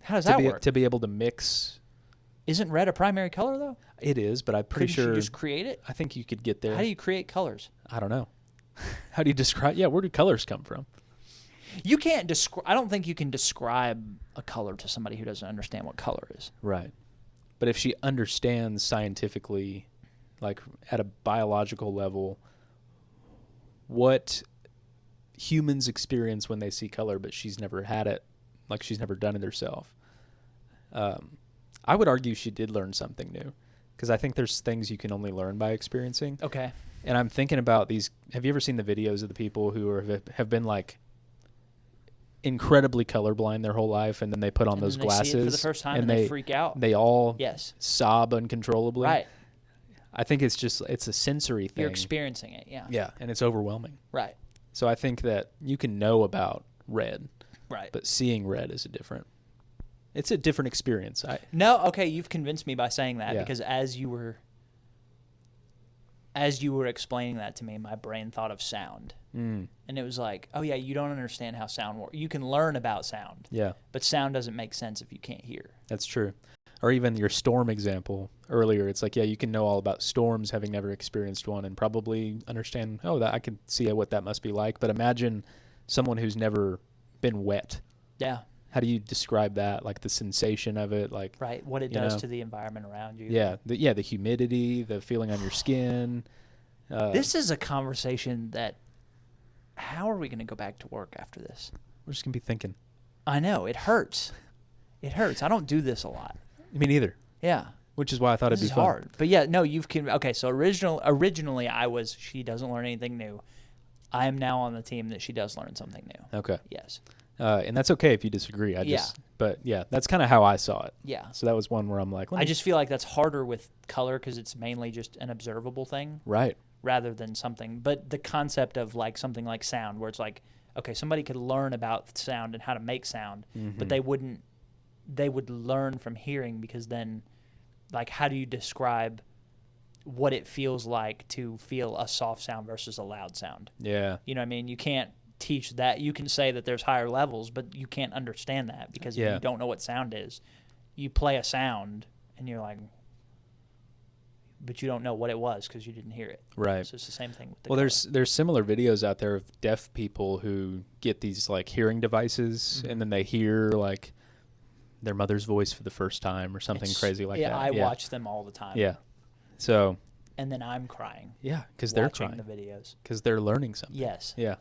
How does that work? To be able to mix. Isn't red a primary color though? It is, but I'm pretty Couldn't sure. she just create it? I think you could get there. How do you create colors? I don't know. How do you describe? Yeah, where do colors come from? You can't describe. I don't think you can describe a color to somebody who doesn't understand what color is. Right. But if she understands scientifically, like at a biological level, what humans experience when they see color, but she's never had it, like she's never done it herself. I would argue she did learn something new, because I think there's things you can only learn by experiencing. Okay. And I'm thinking about these. Have you ever seen the videos of the people who have been like incredibly colorblind their whole life, and then they put on those glasses see it for the first time and they freak out? They all yes. sob uncontrollably. Right. I think it's a sensory thing. You're experiencing it, yeah. Yeah, and it's overwhelming. Right. So I think that you can know about red, right, but seeing red is it's a different experience. No, okay, you've convinced me by saying that, Yeah. because as you were explaining that to me, my brain thought of sound. And it was like, oh yeah, you don't understand how sound works. You can learn about sound. Yeah. But sound doesn't make sense if you can't hear. That's true. Or even your storm example earlier, it's like, yeah, you can know all about storms having never experienced one and probably understand, that I can see what that must be like. But imagine someone who's never been wet. Yeah. How do you describe that? Like the sensation of it, like right, what it does to the environment around you. Yeah, the humidity, the feeling on your skin. This is a conversation that, how are we going to go back to work after this? We're just going to be thinking. I know, it hurts. It hurts. I don't do this a lot. Me neither. Yeah. Which is why I thought it'd be fun. Hard. But yeah, no, okay, so originally I was, she doesn't learn anything new. I am now on the team that she does learn something new. Okay. Yes. And that's okay if you disagree. But yeah, that's kind of how I saw it. Yeah. So that was one where I'm like, I just feel like that's harder with color because it's mainly just an observable thing. Right. Rather than something. But the concept of like something like sound, where it's like, okay, somebody could learn about sound and how to make sound, but they would learn from hearing, because then, like, how do you describe what it feels like to feel a soft sound versus a loud sound? Yeah. You know what I mean? You can't teach that. You can say that there's higher levels, but you can't understand that, because if you don't know what sound is. You play a sound and you're like, but you don't know what it was because you didn't hear it. Right. So it's the same thing with the Well, color. there's similar videos out there of deaf people who get these like hearing devices, and then they hear like their mother's voice for the first time or something crazy like that. I watch them all the time. Yeah. So. And then I'm crying. Yeah, because they're crying. Watching the videos. Because they're learning something. Yes. Yeah.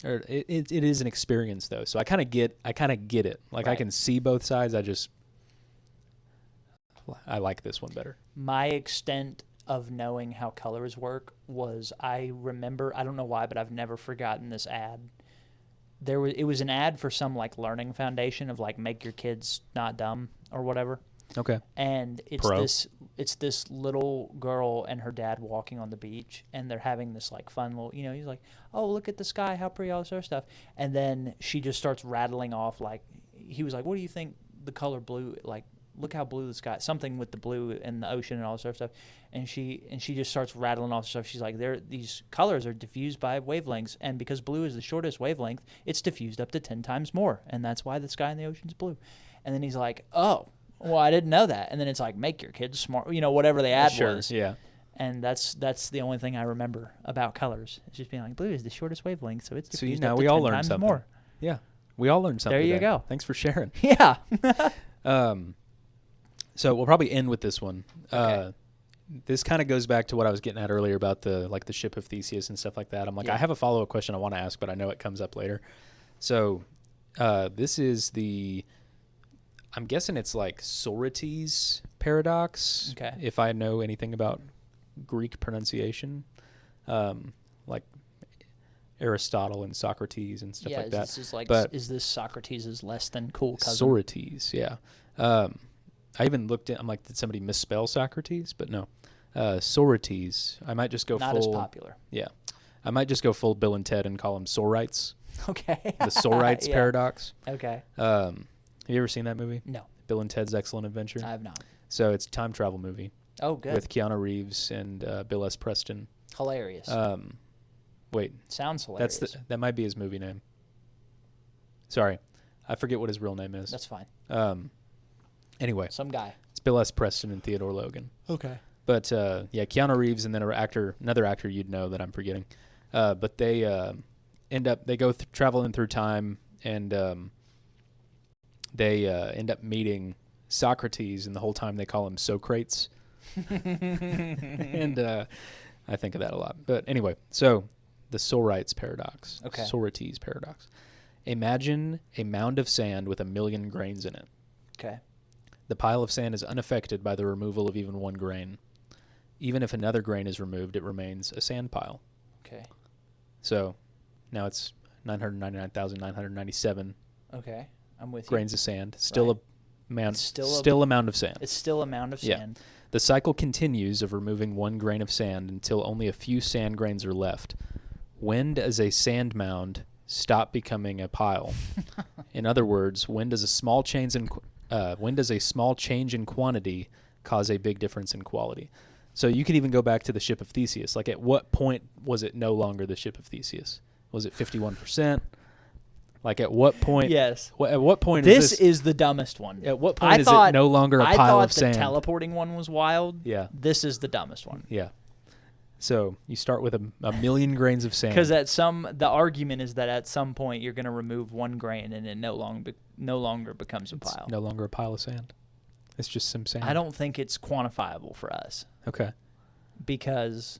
It is an experience though, so I kind of get it. Like I can see both sides. I like this one better. My extent of knowing how colors work was, I remember, I don't know why, but I've never forgotten this ad. It was an ad for some like learning foundation of like make your kids not dumb or whatever. Okay. And it's this little girl and her dad walking on the beach, and they're having this like fun little, he's like, oh, look at the sky, how pretty, all this other stuff. And then she just starts rattling off, like, he was like, what do you think the color blue, like, look how blue the sky, something with the blue and the ocean and all this other stuff. And she just starts rattling off stuff. She's like, these colors are diffused by wavelengths, and because blue is the shortest wavelength, it's diffused up to 10 times more, and that's why the sky and the ocean's blue. And then he's like, oh, well, I didn't know that. And then it's like, make your kids smart, whatever the ad was. Yeah. And that's the only thing I remember about colors. It's just being like, blue is the shortest wavelength, so it's diffused up to we 10 all learned times something. more. Yeah. We all learned something. There you today. go. Thanks for sharing. Yeah. So we'll probably end with this one. Okay. This kind of goes back to what I was getting at earlier about the Ship of Theseus and stuff like that. I'm like, I have a follow-up question I want to ask, but I know it comes up later. So this is I'm guessing it's like Sorites Paradox. Okay. If I know anything about Greek pronunciation, like Aristotle and Socrates and stuff like that. This is like, but is this Socrates' less than cool cousin? Sorites, yeah. I even looked at, I'm like, did somebody misspell Socrates? But no. Sorites. I might just go Not as popular. Yeah. I might just go full Bill and Ted and call them Sorites. Okay. The Sorites Paradox. Okay. Have you ever seen that movie? No. Bill and Ted's Excellent Adventure? I have not. So it's a time travel movie. Oh, good. With Keanu Reeves and Bill S. Preston. Hilarious. Wait. Sounds hilarious. That might be his movie name. Sorry. I forget what his real name is. That's fine. Anyway. Some guy. It's Bill S. Preston and Theodore Logan. Okay. But, Keanu Reeves and then another actor you'd know that I'm forgetting. But they they go traveling through time, and they end up meeting Socrates, and the whole time they call him Socrates. And I think of that a lot. But anyway, so the Sorites Paradox. Okay. Sorites Paradox. Imagine a mound of sand with 1,000,000 grains in it. Okay. The pile of sand is unaffected by the removal of even one grain. Even if another grain is removed, it remains a sand pile. Okay. So now it's 999,997 Okay. I'm with grains of sand. Still Right. a mound. It's still Still a mound of sand. It's still a mound of Yeah. sand. The cycle continues of removing one grain of sand until only a few sand grains are left. When does a sand mound stop becoming a pile? In other words, when does a small change in quantity cause a big difference in quality? So you could even go back to the Ship of Theseus. Like, at what point was it no longer the Ship of Theseus? Was it 51%? Like, at what point? Yes. At what point This is is the dumbest one. At what point is it no longer a pile of sand? I thought the teleporting one was wild. Yeah. This is the dumbest one. Yeah. So you start with a 1,000,000 grains of sand. Because the argument is that at some point you're going to remove one grain and it no longer becomes a pile. No longer a pile of sand. It's just some sand. I don't think it's quantifiable for us. Okay. Because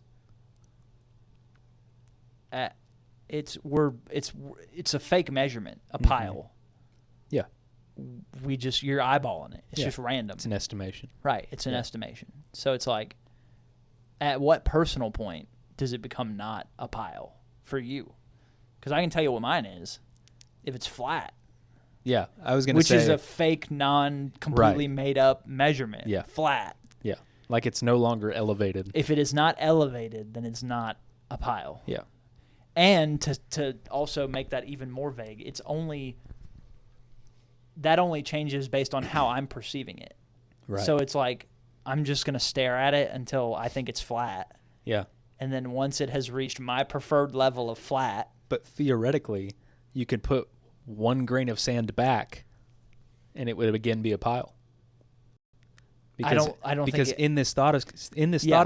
it's a fake measurement, a pile. Yeah. You're eyeballing it. It's Yeah. just random. It's an estimation. Right. It's an estimation. So it's like, at what personal point does it become not a pile for you? Because I can tell you what mine is. If it's flat. Yeah. I was going to say. Which is a fake, completely made up measurement. Yeah. Flat. Yeah. Like, it's no longer elevated. If it is not elevated, then it's not a pile. Yeah. And to also make that even more vague, that only changes based on how I'm perceiving it. Right. So it's like, I'm just going to stare at it until I think it's flat. Yeah. And then once it has reached my preferred level of flat. But theoretically, you could put one grain of sand back and it would again be a pile. Because, I don't because think in this thought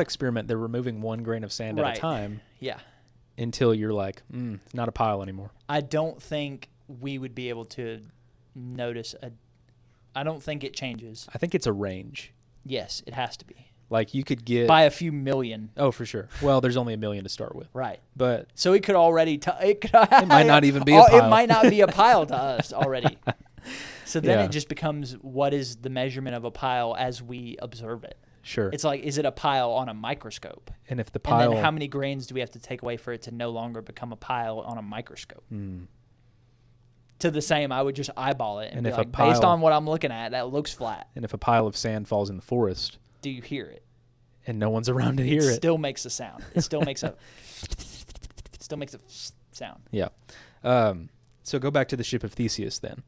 experiment, they're removing one grain of sand at a time. Yeah. Until you're like, it's not a pile anymore. I don't think we would be able to notice I don't think it changes. I think it's a range. Yes, it has to be. Like, you could get by a few million. Oh, for sure. Well, there's only 1,000,000 to start with. Right. But so it could already it might not even be a pile. It might not be a pile to us already. So then it just becomes, what is the measurement of a pile as we observe it? Sure. It's like, is it a pile on a microscope? And if the pile, and then how many grains do we have to take away for it to no longer become a pile on a microscope? To the same, I would just eyeball it and be like, based on what I'm looking at, that looks flat. And if a pile of sand falls in the forest, do you hear it? And no one's around to hear it. It still makes a sound. It still makes a sound. Yeah. So go back to the Ship of Theseus then.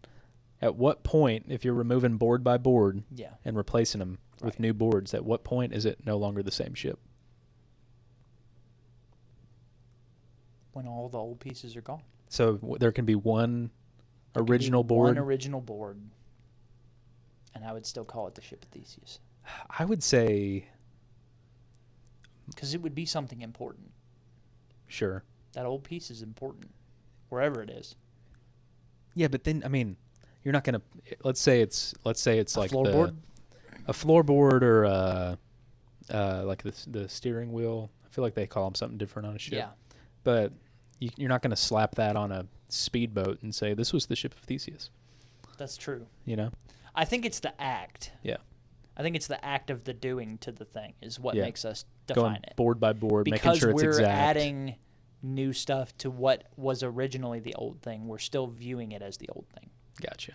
At what point, if you're removing board by board and replacing them with new boards, at what point is it no longer the same ship? When all the old pieces are gone. So there can be one original board? One original board. And I would still call it the Ship of Theseus. I would say... Because it would be something important. Sure. That old piece is important, wherever it is. Yeah, but then, I mean, you're not going to... Let's say it's like floorboard? A floorboard or like the steering wheel. I feel like they call them something different on a ship. Yeah. But you're not going to slap that on a speedboat and say, this was the Ship of Theseus. That's true. You know? I think it's the act. Yeah. I think it's the act of the doing to the thing is what makes us define Going it. Board by board, because making sure it's exact. Because we're adding new stuff to what was originally the old thing. We're still viewing it as the old thing. Gotcha.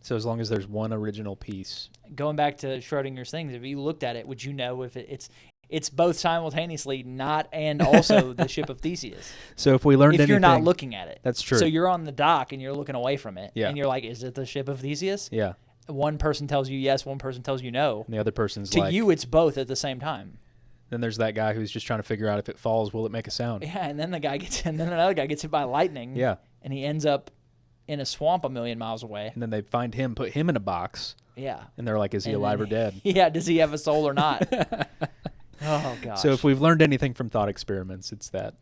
So as long as there's one original piece. Going back to Schrödinger's things, if you looked at it, would you know if it's both simultaneously not and also the Ship of Theseus? So if we learned anything... If you're not looking at it. That's true. So you're on the dock and you're looking away from it. Yeah. And you're like, is it the Ship of Theseus? Yeah. One person tells you yes, one person tells you no. And the other person's to like... To you, it's both at the same time. Then there's that guy who's just trying to figure out if it falls, will it make a sound? Yeah, and then another guy gets hit by lightning. Yeah. And he ends up in a swamp 1,000,000 miles away. And then they find him, put him in a box. Yeah. And they're like, is he alive or dead? Yeah, does he have a soul or not? Oh, gosh. So if we've learned anything from thought experiments, it's that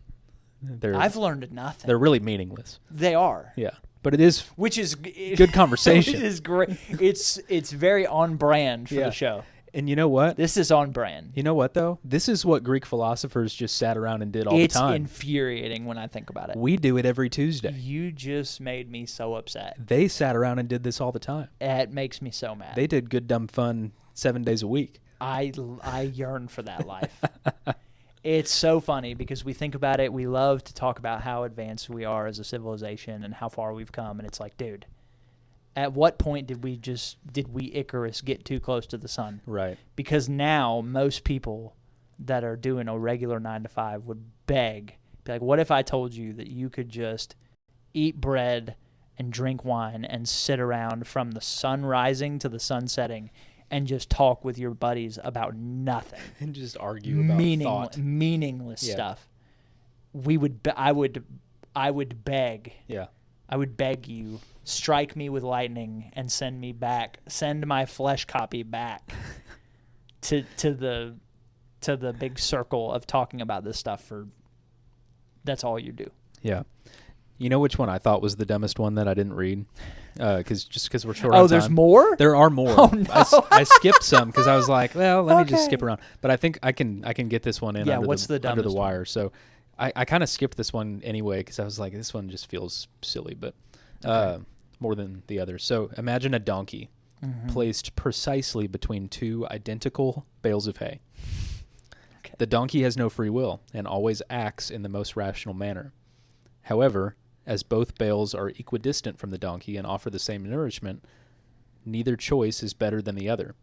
I've learned nothing. They're really meaningless. They are. Yeah. But it is Which is good conversation. Which is great. It's very on brand for the show. And you know what? This is on brand. You know what, though? This is what Greek philosophers just sat around and did all the time. It's infuriating when I think about it. We do it every Tuesday. You just made me so upset. They sat around and did this all the time. It makes me so mad. They did good, dumb fun 7 days a week. I yearn for that life. It's so funny because we think about it. We love to talk about how advanced we are as a civilization and how far we've come. And it's like, dude, at what point did we Icarus get too close to the sun? Right. Because now most people that are doing a regular 9 to 5 would be like, what if I told you that you could just eat bread and drink wine and sit around from the sun rising to the sun setting and just talk with your buddies about nothing And just argue about thought. Meaningless stuff. I would beg. Yeah. I would beg you, strike me with lightning and send my flesh copy back to the big circle of talking about this stuff that's all you do. Yeah. You know which one I thought was the dumbest one that I didn't read? Because we're short on time. Oh, there's more? There are more. Oh, no. I skipped some because I was like, well, let me just skip around. But I think I can get this one in under the wire. One? So I kind of skipped this one anyway because I was like, this one just feels silly, but more than the others. So imagine a donkey placed precisely between two identical bales of hay. Okay. The donkey has no free will and always acts in the most rational manner. However, as both bales are equidistant from the donkey and offer the same nourishment, neither choice is better than the other.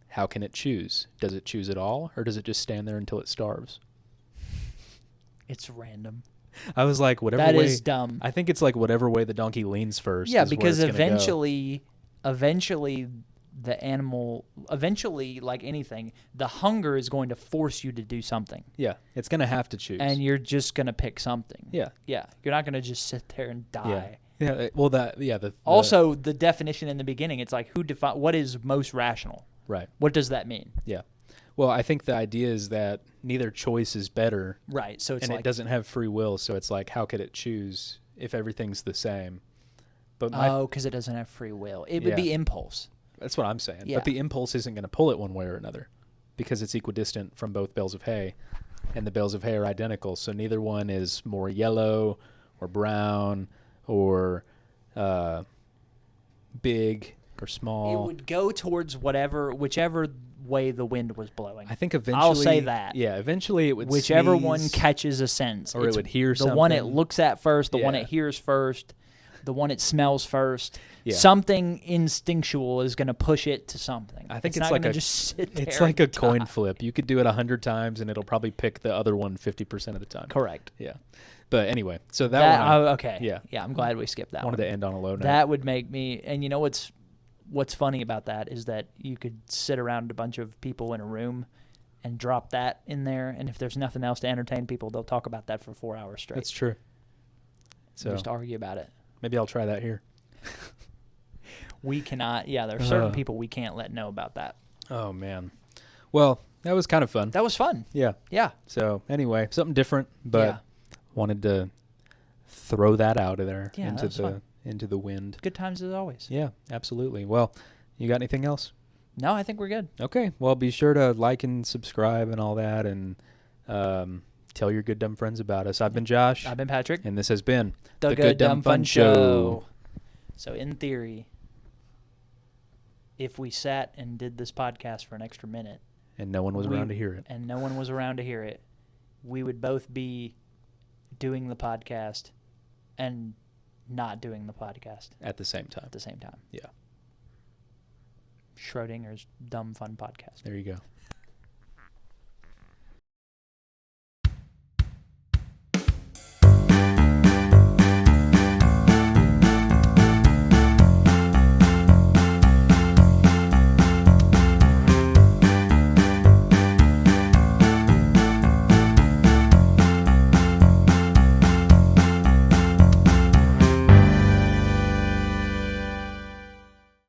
How can it choose? Does it choose at all, or does it just stand there until it starves? It's random. I was like, whatever that way. That is dumb. I think it's like whatever way the donkey leans first. Yeah, is because where it's eventually, the animal, like anything, the hunger is going to force you to do something. Yeah, it's going to have to choose. And you're just going to pick something. Yeah. Yeah, you're not going to just sit there and die. Yeah, well, also, the definition in the beginning, it's like, what is most rational? Right. What does that mean? Yeah. Well, I think the idea is that neither choice is better. Right, so it doesn't have free will, so it's like, how could it choose if everything's the same? But because it doesn't have free will. It would be impulse. That's what I'm saying. Yeah. But the impulse isn't going to pull it one way or another because it's equidistant from both bales of hay, and the bales of hay are identical. So neither one is more yellow or brown or big or small. It would go towards whichever way the wind was blowing. I think eventually... I'll say that. Yeah, eventually it would whichever sneeze, one catches a sense. Or it would hear something. The one it looks at first, the one it hears first, the one it smells first. Yeah. Something instinctual is going to push it to something. I think it's like just sit there. It's like a coin flip. You could do it 100 times and it'll probably pick the other one 50% of the time. Correct. Yeah. But anyway, so that one... okay. Yeah. Yeah, I'm glad we skipped that one. Wanted to end on a low note. That would make me... And you know what's funny about that is that you could sit around a bunch of people in a room and drop that in there, and if there's nothing else to entertain people, they'll talk about that for 4 hours straight. That's true. So just argue about it. Maybe I'll try that here. We cannot. Yeah, there are certain people we can't let know about that. Oh, man. Well, that was kind of fun. That was fun. Yeah. Yeah. So anyway, something different, but wanted to throw that out of there into the wind. Good times as always. Yeah, absolutely. Well, you got anything else? No, I think we're good. Okay. Well, be sure to like and subscribe and all that, and tell your good dumb friends about us. I've been Josh. I've been Patrick. And this has been the Good Dumb Fun Show. So in theory, if we sat and did this podcast for an extra minute, and no one was around to hear it, we would both be doing the podcast and not doing the podcast at the same time. Yeah. Yeah. Schrödinger's Dumb Fun Podcast. There you go.